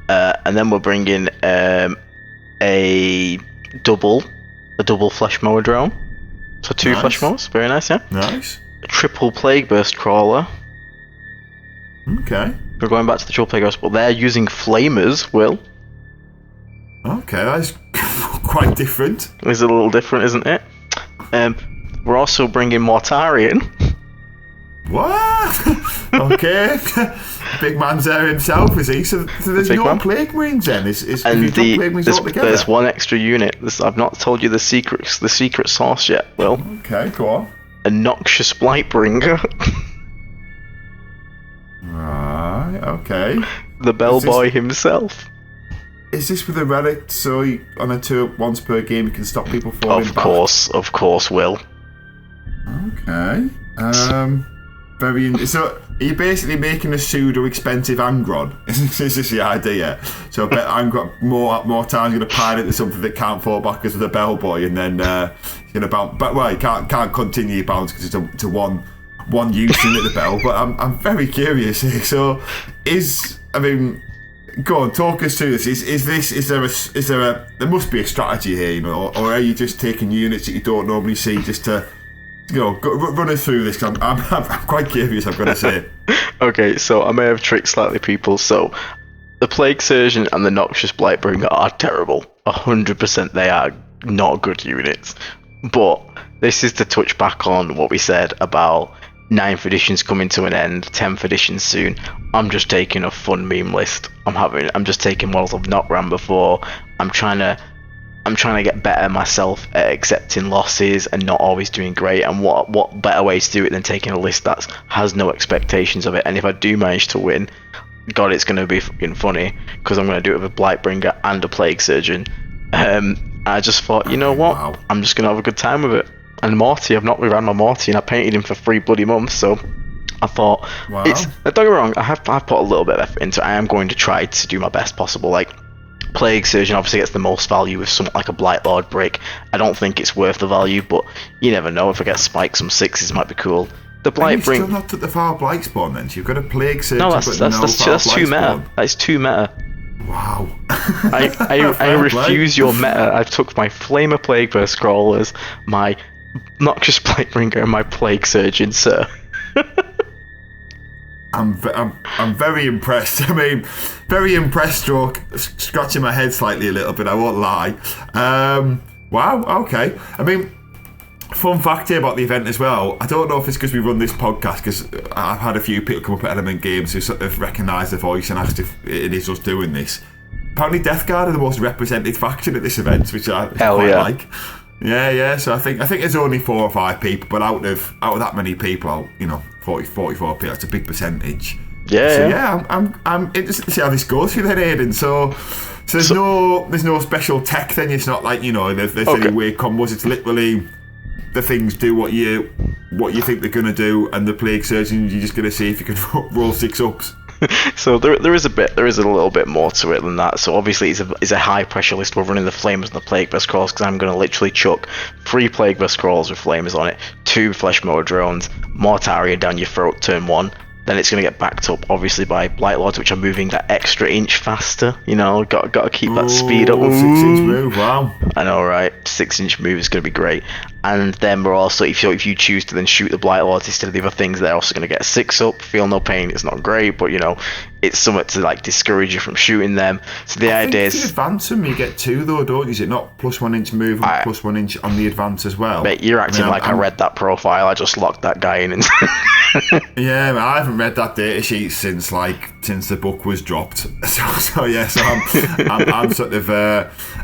S2: And then we're bringing a double flesh mower drone. So 2 flesh mowers. Very nice, yeah.
S1: Nice.
S2: A triple plague burst crawler.
S1: Okay.
S2: We're going back to the triple plague burst, but they're using flamers, Will.
S1: Okay, that's quite different.
S2: It's a little different, isn't it? We're also bringing Mortarion.
S1: What? Okay. Big man's there himself, is he? So there's no Plague Marines then?
S2: There's one extra unit. I've not told you the secret source yet, Will.
S1: Okay, go on.
S2: A Noxious Blightbringer.
S1: Right, okay.
S2: The bellboy himself.
S1: Is this with a relic, so on a tour once per game you can stop people falling back?
S2: Of course, Will.
S1: Okay. So are you basically making a pseudo expensive Angron? Is this the idea? So I bet Angron more times going to pile into something that can't fall back because of the bellboy, and then he's going to bounce. But well, you can't continue your bounce because it's a one use unit the bell. But I'm very curious here. So go on, talk us through this. Is there must be a strategy here, or are you just taking units that you don't normally see just to run us through this? I'm quite curious, I've got to say.
S2: Okay, so I may have tricked slightly people. So the Plague Surgeon and the Noxious Blightbringer are terrible. 100% they are not good units. But this is to touch back on what we said about 9th edition's coming to an end, 10th edition soon. I'm just taking a fun meme list. I'm just taking models I've not ran before. I'm trying to get better myself at accepting losses and not always doing great. And what better way to do it than taking a list that has no expectations of it? And if I do manage to win, God, it's going to be fucking funny, because I'm going to do it with a Blightbringer and a Plague Surgeon. I just thought, you know what? Wow. I'm just going to have a good time with it. And Morty, I've not ran my Morty, and I painted him for 3 bloody months, so I thought,
S1: wow.
S2: Don't get me wrong, I've put a little bit of effort into it. I am going to try to do my best possible. Like, Plague Surgeon obviously gets the most value with something like a Blight Lord brick. I don't think it's worth the value, but you never know. If I get spiked, some 6s might be cool. The Blight
S1: You've still not took the Foul Blight spawn then? So you've got a Plague Surgeon,
S2: no, that's 2 meta. That's 2 meta.
S1: Wow.
S2: I refuse your meta. I've took my Flamer Plague Burst Scrollers, my Noxious Blightbringer, and my Plague Surgeon, sir.
S1: I'm very impressed. I mean, very impressed, scratching my head slightly a little bit, I won't lie. Wow, okay. I mean, fun fact here about the event as well. I don't know if it's because we run this podcast, because I've had a few people come up at Element Games who sort of recognise the voice and asked if it is us doing this. Apparently Death Guard are the most represented faction at this event, which I quite like. Yeah. So I think there's only 4 or 5 people, but out of that many people, 44 people, that's a big percentage.
S2: Yeah.
S1: So yeah, I'm interested to see how this goes for you then, Aidan. So there's no special tech then. It's not like there's any weird combos. It's literally the things do what you think they're gonna do, and the Plague Surgeon, you're just gonna see if you can roll 6 ups.
S2: So there is a little bit more to it than that. So obviously it's a high pressure list. We're running the Flamers and the Plague Burst Crawls, because I'm going to literally chuck 3 Plague Burst Crawls with Flamers on it, 2 Flesh Mower Drones, Mortarion down your throat turn 1. Then it's going to get backed up, obviously, by Blight Lords, which are moving that extra inch faster. Got to keep that speed up.
S1: 6-inch move, wow.
S2: I know, right? 6-inch move is going to be great. And then we're also, if you choose to then shoot the Blight Lords instead of the other things, they're also going to get a 6 up. Feel no pain. It's not great, but it's somewhat to discourage you from shooting them. So the idea is,
S1: if you advance them, you get 2 though, don't you? Is it not +1 inch move and +1 inch on the advance as well?
S2: Mate, you're acting I read that profile. I just locked that guy in.
S1: Yeah, man, I haven't read that data sheet since the book was dropped. So I'm sort of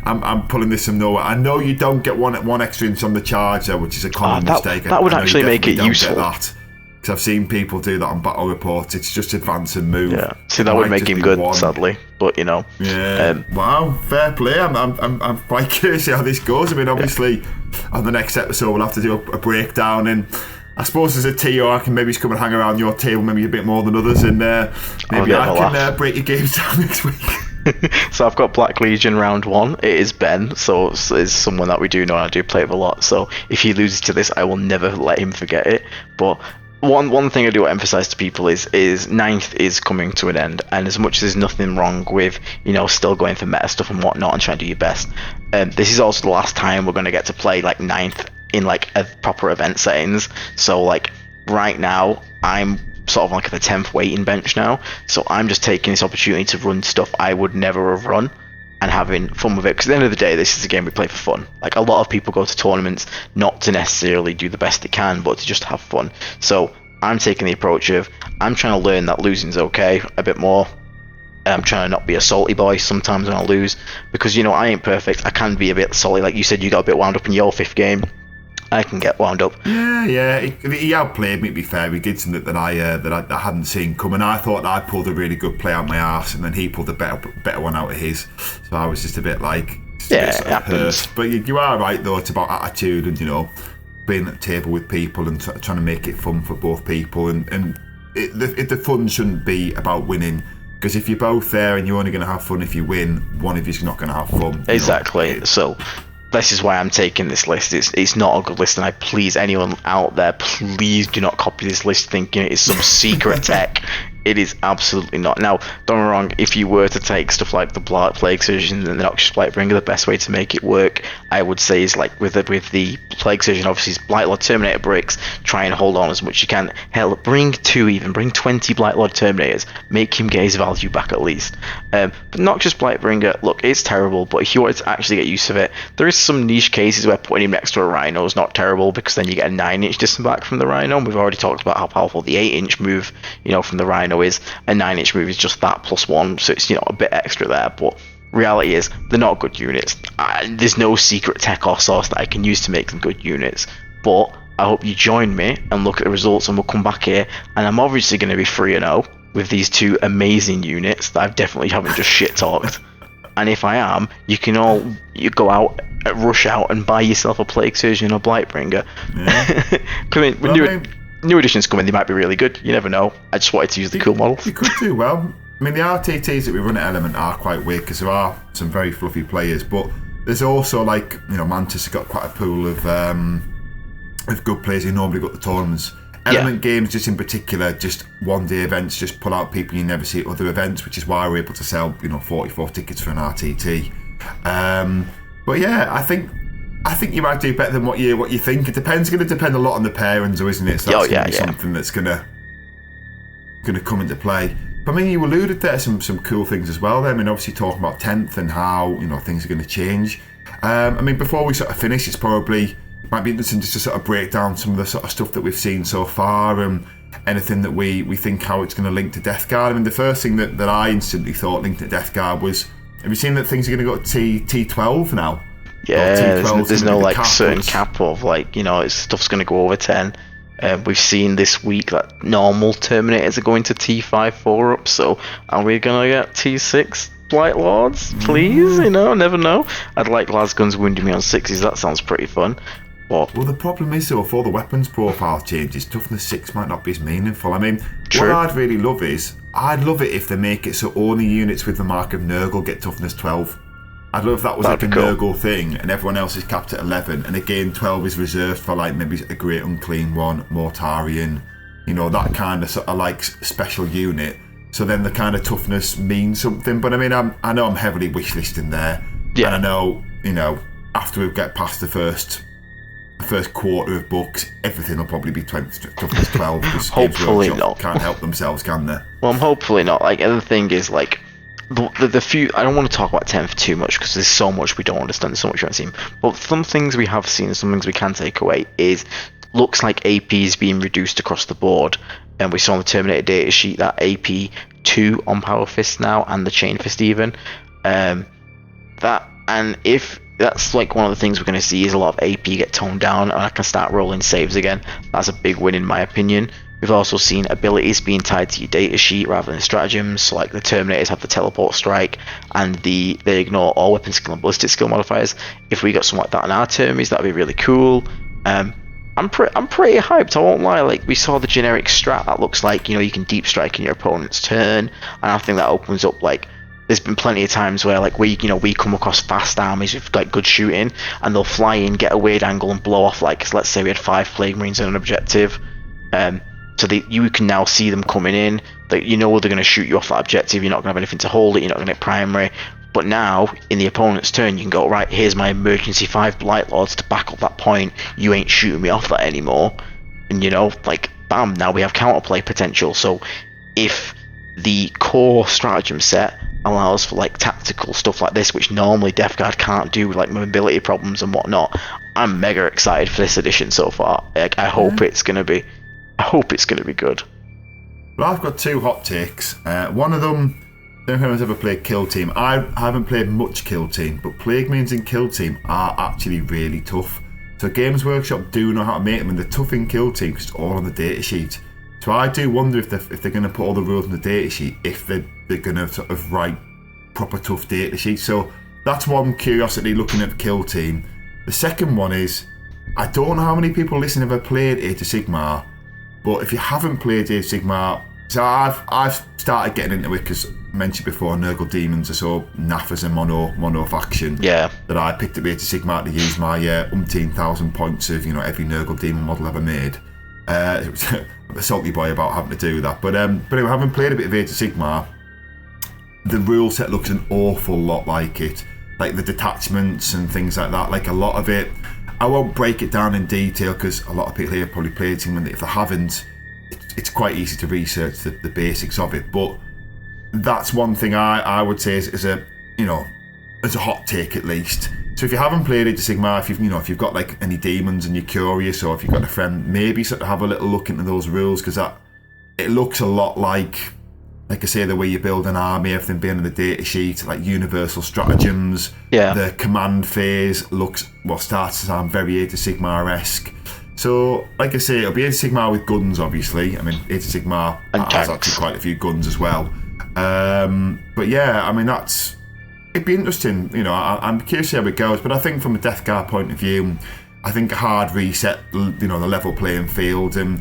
S1: I'm pulling this from nowhere. I know you don't get one extra inch on the charge there, which is a common mistake.
S2: That would actually make it useful.
S1: Because I've seen people do that on battle reports. It's just advance and move.
S2: Yeah, see, that would make him good, sadly. But
S1: yeah. Wow, fair play. I'm quite curious how this goes. I mean, obviously, on the next episode we'll have to do a breakdown, and I suppose as a TO I can maybe come and hang around your table maybe a bit more than others, and maybe I can break your games down next week.
S2: So I've got Black Legion round 1. It is Ben, so it's someone that we do know and I do play with a lot. So if he loses to this, I will never let him forget it. But one thing I do emphasize to people is ninth is coming to an end, and as much as there's nothing wrong with still going for meta stuff and whatnot and trying to do your best, this is also the last time we're going to get to play like ninth in like a proper event settings. So like right now I'm sort of like at the 10th waiting bench now, so I'm just taking this opportunity to run stuff I would never have run and having fun with it, because at the end of the day this is a game we play for fun. Like a lot of people go to tournaments not to necessarily do the best they can, but to just have fun. So I'm taking the approach of I'm trying to learn that losing's okay a bit more. I'm trying to not be a salty boy sometimes when I lose, because I ain't perfect. I can be a bit salty. Like you said, you got a bit wound up in your 5th game. I can get wound up.
S1: Yeah. He outplayed me, to be fair. He did something that I hadn't seen coming. I thought I pulled a really good play out my arse, and then he pulled a better one out of his. So I was just a bit like,
S2: it happens.
S1: Hurt. But you are right though. It's about attitude and being at the table with people and trying to make it fun for both people. And the fun shouldn't be about winning. Because if you're both there and you're only going to have fun if you win, one of you's not going to have fun.
S2: Exactly. So this is why I'm taking this list. It's not a good list, and I please anyone out there, please do not copy this list thinking it is some secret tech. It is absolutely not. Now, don't get me wrong, if you were to take stuff like the Plague Surgeon and the Noxious Blightbringer, the best way to make it work, I would say, is like with the Plague Surgeon, obviously, it's Blightlord Terminator bricks, try and hold on as much as you can. Hell, bring 20 Blightlord Terminators, make him get his value back at least. But Noxious Blightbringer, look, it's terrible, but if you wanted to actually get use of it, there is some niche cases where putting him next to a Rhino is not terrible, because then you get a 9-inch distance back from the Rhino, and we've already talked about how powerful the 8-inch move, from the Rhino is. A 9-inch move is just that +1, so it's a bit extra there, but reality is they're not good units. There's no secret tech or sauce that I can use to make them good units, but I hope you join me and look at the results, and we'll come back here, and I'm obviously going to be 3-0 with these 2 amazing units that I definitely haven't just shit talked. And if I am, you can all go out, rush out and buy yourself a Plague Surgeon or Blightbringer. Yeah. New editions come in, they might be really good. You never know. I just wanted to use the cool models.
S1: You could do well. I mean, the RTTs that we run at Element are quite weird, because there are some very fluffy players, but there's also Mantis has got quite a pool of good players who normally go to the tournaments. Element games, just in particular, just one-day events, just pull out people you never see at other events, which is why we're able to sell 44 tickets for an RTT. But yeah, I think you might do better than what you think. It depends. It's going to depend a lot on the pairings, though, isn't it? So that's going to be something that's going to come into play. But I mean, you alluded there to some cool things as well. There, I mean, obviously talking about 10th and how things are going to change. I mean, before we sort of finish, it's probably might be interesting just to sort of break down some of the sort of stuff that we've seen so far and anything that we think how it's going to link to Death Guard. I mean, the first thing that I instantly thought linked to Death Guard was, have you seen that things are going to go to T12 now?
S2: Yeah, there's no like certain cap of stuff's going to go over 10. We've seen this week that normal Terminators are going to T5 4 up, so are we going to get T6 Blight Lords, please? Never know. I'd like Lasguns wounding me on 6s, that sounds pretty fun. But
S1: well, the problem is, though, if all the weapons profile changes, toughness 6 might not be as meaningful. I mean,
S2: True.
S1: What I'd really love is, I'd love it if they make it so only units with the mark of Nurgle get toughness 12. I'd love if that was like a Nurgle thing and everyone else is capped at 11, and again 12 is reserved for like maybe a Great Unclean one, Mortarian, that kind of sort of like special unit. So then the kind of toughness means something. But I mean, I know I'm heavily wishlisting there. Yeah. And I know, after we get past the first quarter of books, everything will probably be toughness 12.
S2: Hopefully not.
S1: Can't help themselves, can they?
S2: Well, I'm hopefully not. Like, and the thing is, like, the few, I don't want to talk about 10th too much because there's so much we don't understand, there's so much we haven't seen. But some things we have seen, some things we can take away is, looks like AP is being reduced across the board. And we saw on the Terminator data sheet that AP 2 on Power Fist now, and the Chain Fist even. If that's like one of the things we're going to see is a lot of AP get toned down and I can start rolling saves again. That's a big win in my opinion. We've also seen abilities being tied to your data sheet rather than stratagems. So like the Terminators have the teleport strike and they ignore all weapon skill and ballistic skill modifiers. If we got something like that in our termies, that'd be really cool. I'm pretty hyped, I won't lie. Like, we saw the generic strat that looks like, you can deep strike in your opponent's turn, and I think that opens up like there's been plenty of times where like we come across fast armies with like good shooting, and they'll fly in, get a weird angle, and blow off. Like, let's say we had 5 Plague Marines on an objective, so you can now see them coming in. That they're going to shoot you off that objective. You're not going to have anything to hold it. You're not going to get primary. But now, in the opponent's turn, you can go, right, here's my emergency 5 Blight Lords to back up that point. You ain't shooting me off that anymore. And, like, bam, now we have counterplay potential. So, if the core stratagem set allows for, like, tactical stuff like this, which normally Death Guard can't do with, like, mobility problems and whatnot, I'm mega excited for this edition so far. Like, I hope it's going to be good.
S1: Well, I've got 2 hot takes. One of them, I don't know if anyone's ever played Kill Team. I haven't played much Kill Team, but Plague Marines in Kill Team are actually really tough. So Games Workshop do know how to make them, and they're tough in Kill Team because it's all on the datasheet. So I do wonder if they're going to put all the rules on the datasheet, if they're going to sort of write proper tough datasheets. So that's one curiosity looking at Kill Team. The second one is, I don't know how many people listening have ever played Age of Sigmar, but if you haven't played Age of Sigmar, so I've started getting into it because I mentioned before, Nurgle Demons are so naff as a mono faction.
S2: Yeah.
S1: That I picked up Age of Sigmar to use my 1,000 points of every Nurgle Demon model ever made. It was a salty boy about having to do that. But anyway, having played a bit of Age of Sigmar, the rule set looks an awful lot like it. Like the detachments and things like that. Like a lot of it, I won't break it down in detail because a lot of people here have probably played it, and if they haven't, it's quite easy to research the basics of it. But that's one thing I would say is a as a hot take at least. So if you haven't played Age of Sigmar, if you've got like any demons and you're curious, or if you've got a friend, maybe sort of have a little look into those rules, because it looks a lot like I say, the way you build an army, everything being in the data sheet, like universal stratagems.
S2: Yeah.
S1: The command phase starts to sound very Age of Sigmar-esque. So, like I say, it'll be Age of Sigmar with guns, obviously. I mean, Age of Sigmar has actually quite a few guns as well. But yeah, I mean, it'd be interesting. I'm curious to see how it goes. But I think from a Death Guard point of view, I think a hard reset, the level playing field, and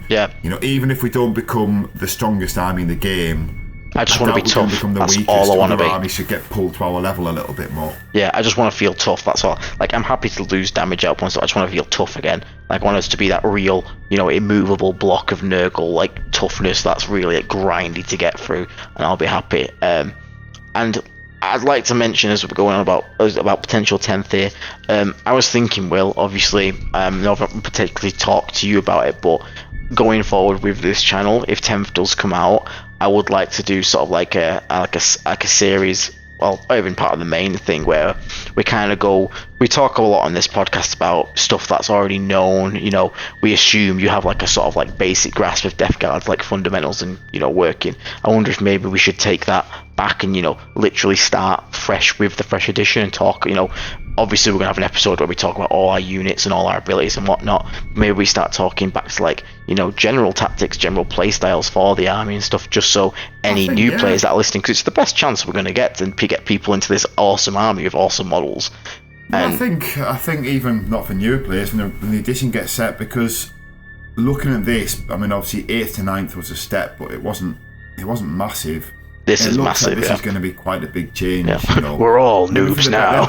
S1: even if we don't become the strongest army in the game,
S2: I just want to be tough. That's
S1: weakest,
S2: all I want to be.
S1: Army should get pulled to our level a little bit more.
S2: Yeah, I just want to feel tough. That's all. Like, I'm happy to lose damage out points, but I just want to feel tough again. Like, I want us to be that real, immovable block of Nurgle, like toughness that's really like, grindy to get through, and I'll be happy. And I'd like to mention, as we're going on about potential 10th here, I was thinking, Will, obviously, I haven't particularly talked to you about it, but going forward with this channel, if 10th does come out, I would like to do sort of like a series, well, even part of the main thing, where we kind of we talk a lot on this podcast about stuff that's already known. We assume you have like a sort of like basic grasp of Death Guard's like fundamentals and working. I wonder if maybe we should take that back and literally start fresh with the fresh edition and talk. Obviously we're gonna have an episode where we talk about all our units and all our abilities and whatnot. Maybe we start talking back to like general tactics, general play styles for the army and stuff, just so any new players that are listening, because it's the best chance we're going to get to get people into this awesome army of awesome models.
S1: I think even not for new players when the edition gets set, because looking at this, I mean, obviously 8th to 9th was a step, but it wasn't massive.
S2: This is massive.
S1: Like this is going to be quite a big change.
S2: Yeah. We're all noobs now.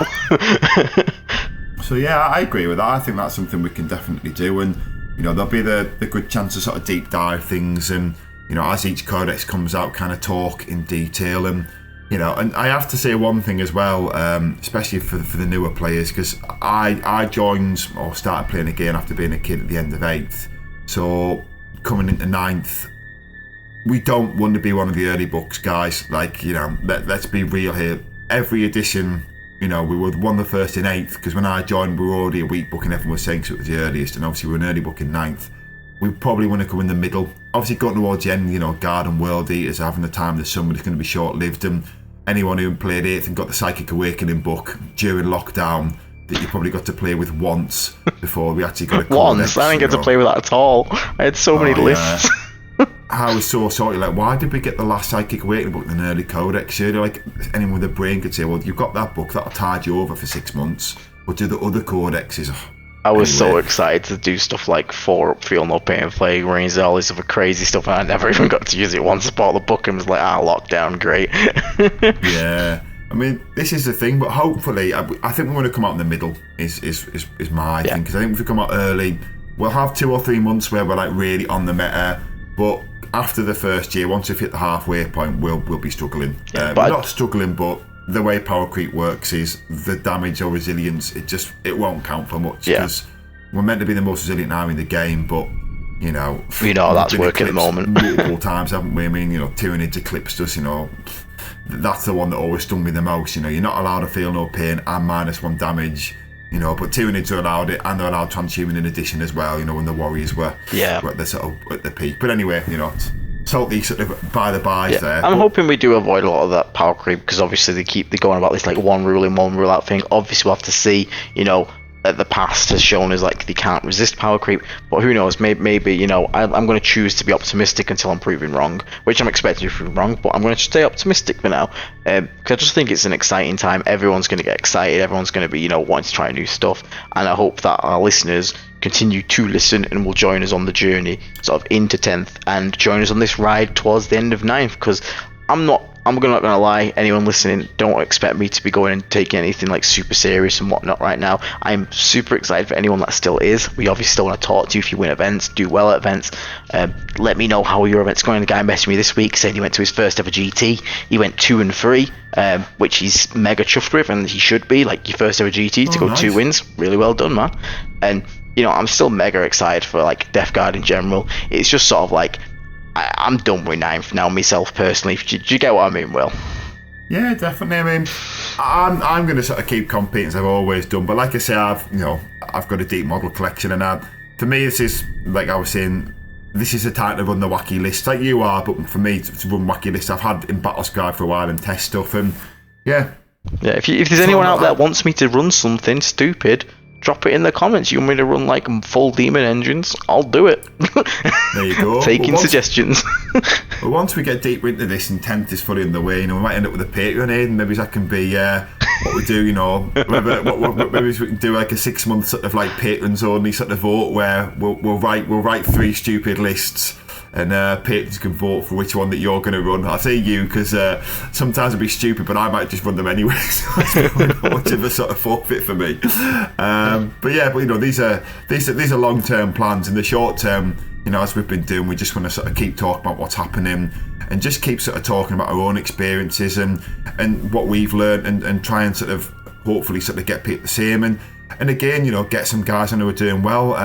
S1: So yeah, I agree with that. I think that's something we can definitely do, and there'll be the good chance to sort of deep dive things, and as each codex comes out, kind of talk in detail, and and I have to say one thing as well, especially for the newer players, because I joined or started playing again after being a kid at the end of 8th, so coming into 9th, we don't want to be one of the early books, guys. Like, let's be real here. Every edition, we were one of the first in 8th, because when I joined, we were already a weak book and everyone was saying so it was the earliest, and obviously we were an early book in 9th. We probably want to go in the middle. Obviously, going towards the end, Guard and World Eaters having the time, there's somebody's going to be short-lived, and anyone who played 8th and got the Psychic Awakening book during lockdown that you probably got to play with once before we actually got a
S2: codex. Once? I didn't get to play with that at all. I had so many lists.
S1: I was so sorry, like, why did we get the last Psychic Awakening book in an early codex? Surely, like, anyone with a brain could say, well, you've got that book, that'll tide you over for 6 months. But do the other codexes?
S2: I was so excited to do stuff like 4 Up, Feel No Pain, Plague Marines, all this other crazy stuff, and I never even got to use it once. I bought the book and was like, lockdown, great.
S1: Yeah. I mean, this is the thing, but hopefully, I think we want to come out in the middle. Is my thing, because I think if we come out early, we'll have 2 or 3 months where we're like really on the meta, but after the first year, once we've hit the halfway point, we'll be struggling. We're not struggling, but the way power creep works is the damage or resilience, it won't count for much, because we're meant to be the most resilient army in the game, but you know
S2: that's working at the moment
S1: multiple times, haven't we? I mean, Tyranids eclipsed us, that's the one that always stung me the most. You're not allowed to feel no pain and -1 damage, but Tyranids are allowed it, and they're allowed transhuman in addition as well, when the Warriors were at the sort of at the peak. But anyway, salty sort of by the bys there.
S2: I'm hoping we do avoid a lot of that power creep, because obviously they're going about this like one rule in, one rule out thing. Obviously we'll have to see, the past has shown us like they can't resist power creep, but who knows, maybe I'm going to choose to be optimistic until I'm proven wrong, which I'm expecting to prove wrong, but I'm going to stay optimistic for now, because I just think it's an exciting time. Everyone's going to get excited, everyone's going to be wanting to try new stuff, and I hope that our listeners continue to listen and will join us on the journey sort of into 10th and join us on this ride towards the end of 9th, because I'm not gonna lie, anyone listening, don't expect me to be going and taking anything like super serious and whatnot right now. I'm super excited for anyone that still is. We obviously still want to talk to you if you win events, do well at events. Let me know how your event's going. The guy messaged me this week saying he went to his first ever GT. He went 2 and 3, which he's mega chuffed with, and he should be. Like, your first ever GT to go nice. 2 wins, really well done, man. And I'm still mega excited for like Death Guard in general. It's just sort of like, I'm done with 9th now myself personally. Do you get what I mean, Will?
S1: Yeah, definitely. I mean, I'm going to sort of keep competing as I've always done. But like I say, I've got a deep model collection, and for me, this is, like I was saying, this is the time to run the wacky list, like you are. But for me to run wacky lists, I've had in Battle Scribe for a while and test stuff, and yeah.
S2: If there's anyone out there that wants me to run something stupid, drop it in the comments. You want me to run like full demon engines? I'll do it.
S1: There you go.
S2: Taking suggestions.
S1: Well, once we get deeper into this and 10th is fully in the way, we might end up with a Patreon, Aidan. Maybe that can be what we do, maybe we can do like a 6-month sort of like patrons only sort of vote, where we'll write 3 stupid lists, and patrons can vote for which one that you're going to run. I say you because sometimes it'll be stupid, but I might just run them anyway, so it's not much of a sort of forfeit for me. But these are long-term plans. In the short term, as we've been doing, we just want to sort of keep talking about what's happening, and just keep sort of talking about our own experiences and what we've learned, and try and sort of hopefully sort of get people the same, and again, get some guys on who are doing well.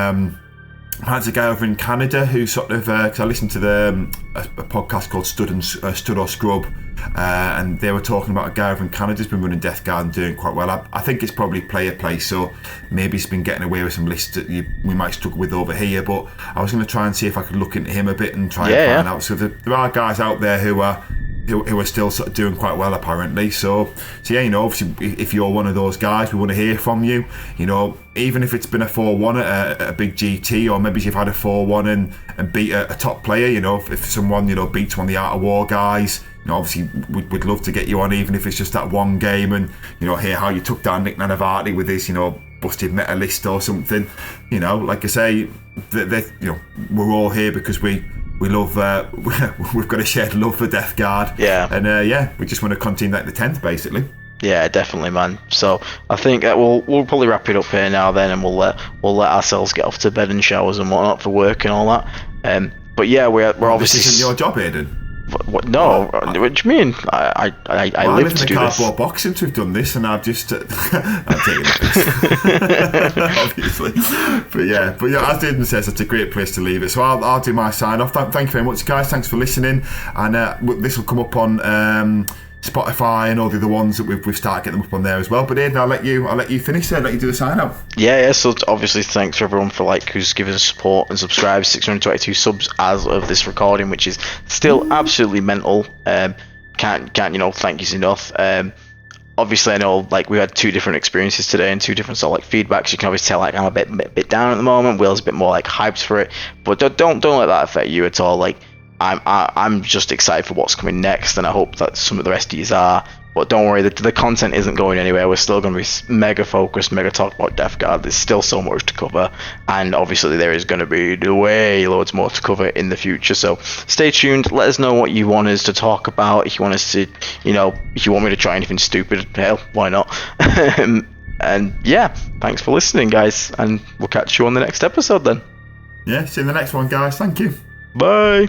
S1: I had a guy over in Canada who sort of, because I listened to a podcast called Stud or Scrub, and they were talking about a guy over in Canada who's been running Death Guard and doing quite well. I think it's probably player play, so maybe he's been getting away with some lists that we might struggle with over here, but I was going to try and see if I could look into him a bit and try and find out. So there are guys out there who are still sort of doing quite well apparently. So obviously if you're one of those guys, we want to hear from you. Even if it's been a 4-1 at a big GT, or maybe you've had a 4-1 and beat a top player. If someone beats one of the Art of War guys, obviously we'd love to get you on, even if it's just that one game, and hear how you took down Nick Nanavati with his busted meta list or something. Like I say, we're all here because we love, we've got a shared love for Death Guard.
S2: Yeah.
S1: And we just want to continue like the 10th basically.
S2: Yeah, definitely, man. So I think that we'll probably wrap it up here now then, and we'll let ourselves get off to bed and showers and whatnot for work and all that. But yeah, we're obviously.
S1: This isn't your job, Aidan.
S2: What? No. What do you mean? I live to do this.
S1: Cardboard box since we've done this, and I've just I'm taking the piss, obviously. But yeah, as Aidan says, it's a great place to leave it. So I'll do my sign off. Thank you very much, guys. Thanks for listening, and this will come up on Spotify and all the other ones that we've started getting them up on there as well. But Aidan, I'll let you finish there. Let you do the sign out.
S2: Yeah. So obviously, thanks for everyone for who's given us support and subscribed. 622 subs as of this recording, which is still absolutely mental. Can't thank you enough. Obviously, I know we had 2 different experiences today and 2 different sort of feedbacks. You can always tell I'm a bit down at the moment. Will's a bit more hyped for it, but don't let that affect you at all. I'm just excited for what's coming next, and I hope that some of the rest of you are. But don't worry, the content isn't going anywhere. We're still going to be mega focused, mega talk about Death Guard. There's still so much to cover, and obviously there is going to be way loads more to cover in the future. So stay tuned. Let us know what you want us to talk about. If you want us to, if you want me to try anything stupid, hell, why not? And yeah, thanks for listening, guys, and we'll catch you on the next episode then.
S1: Yeah, see you in the next one, guys. Thank you.
S2: Bye.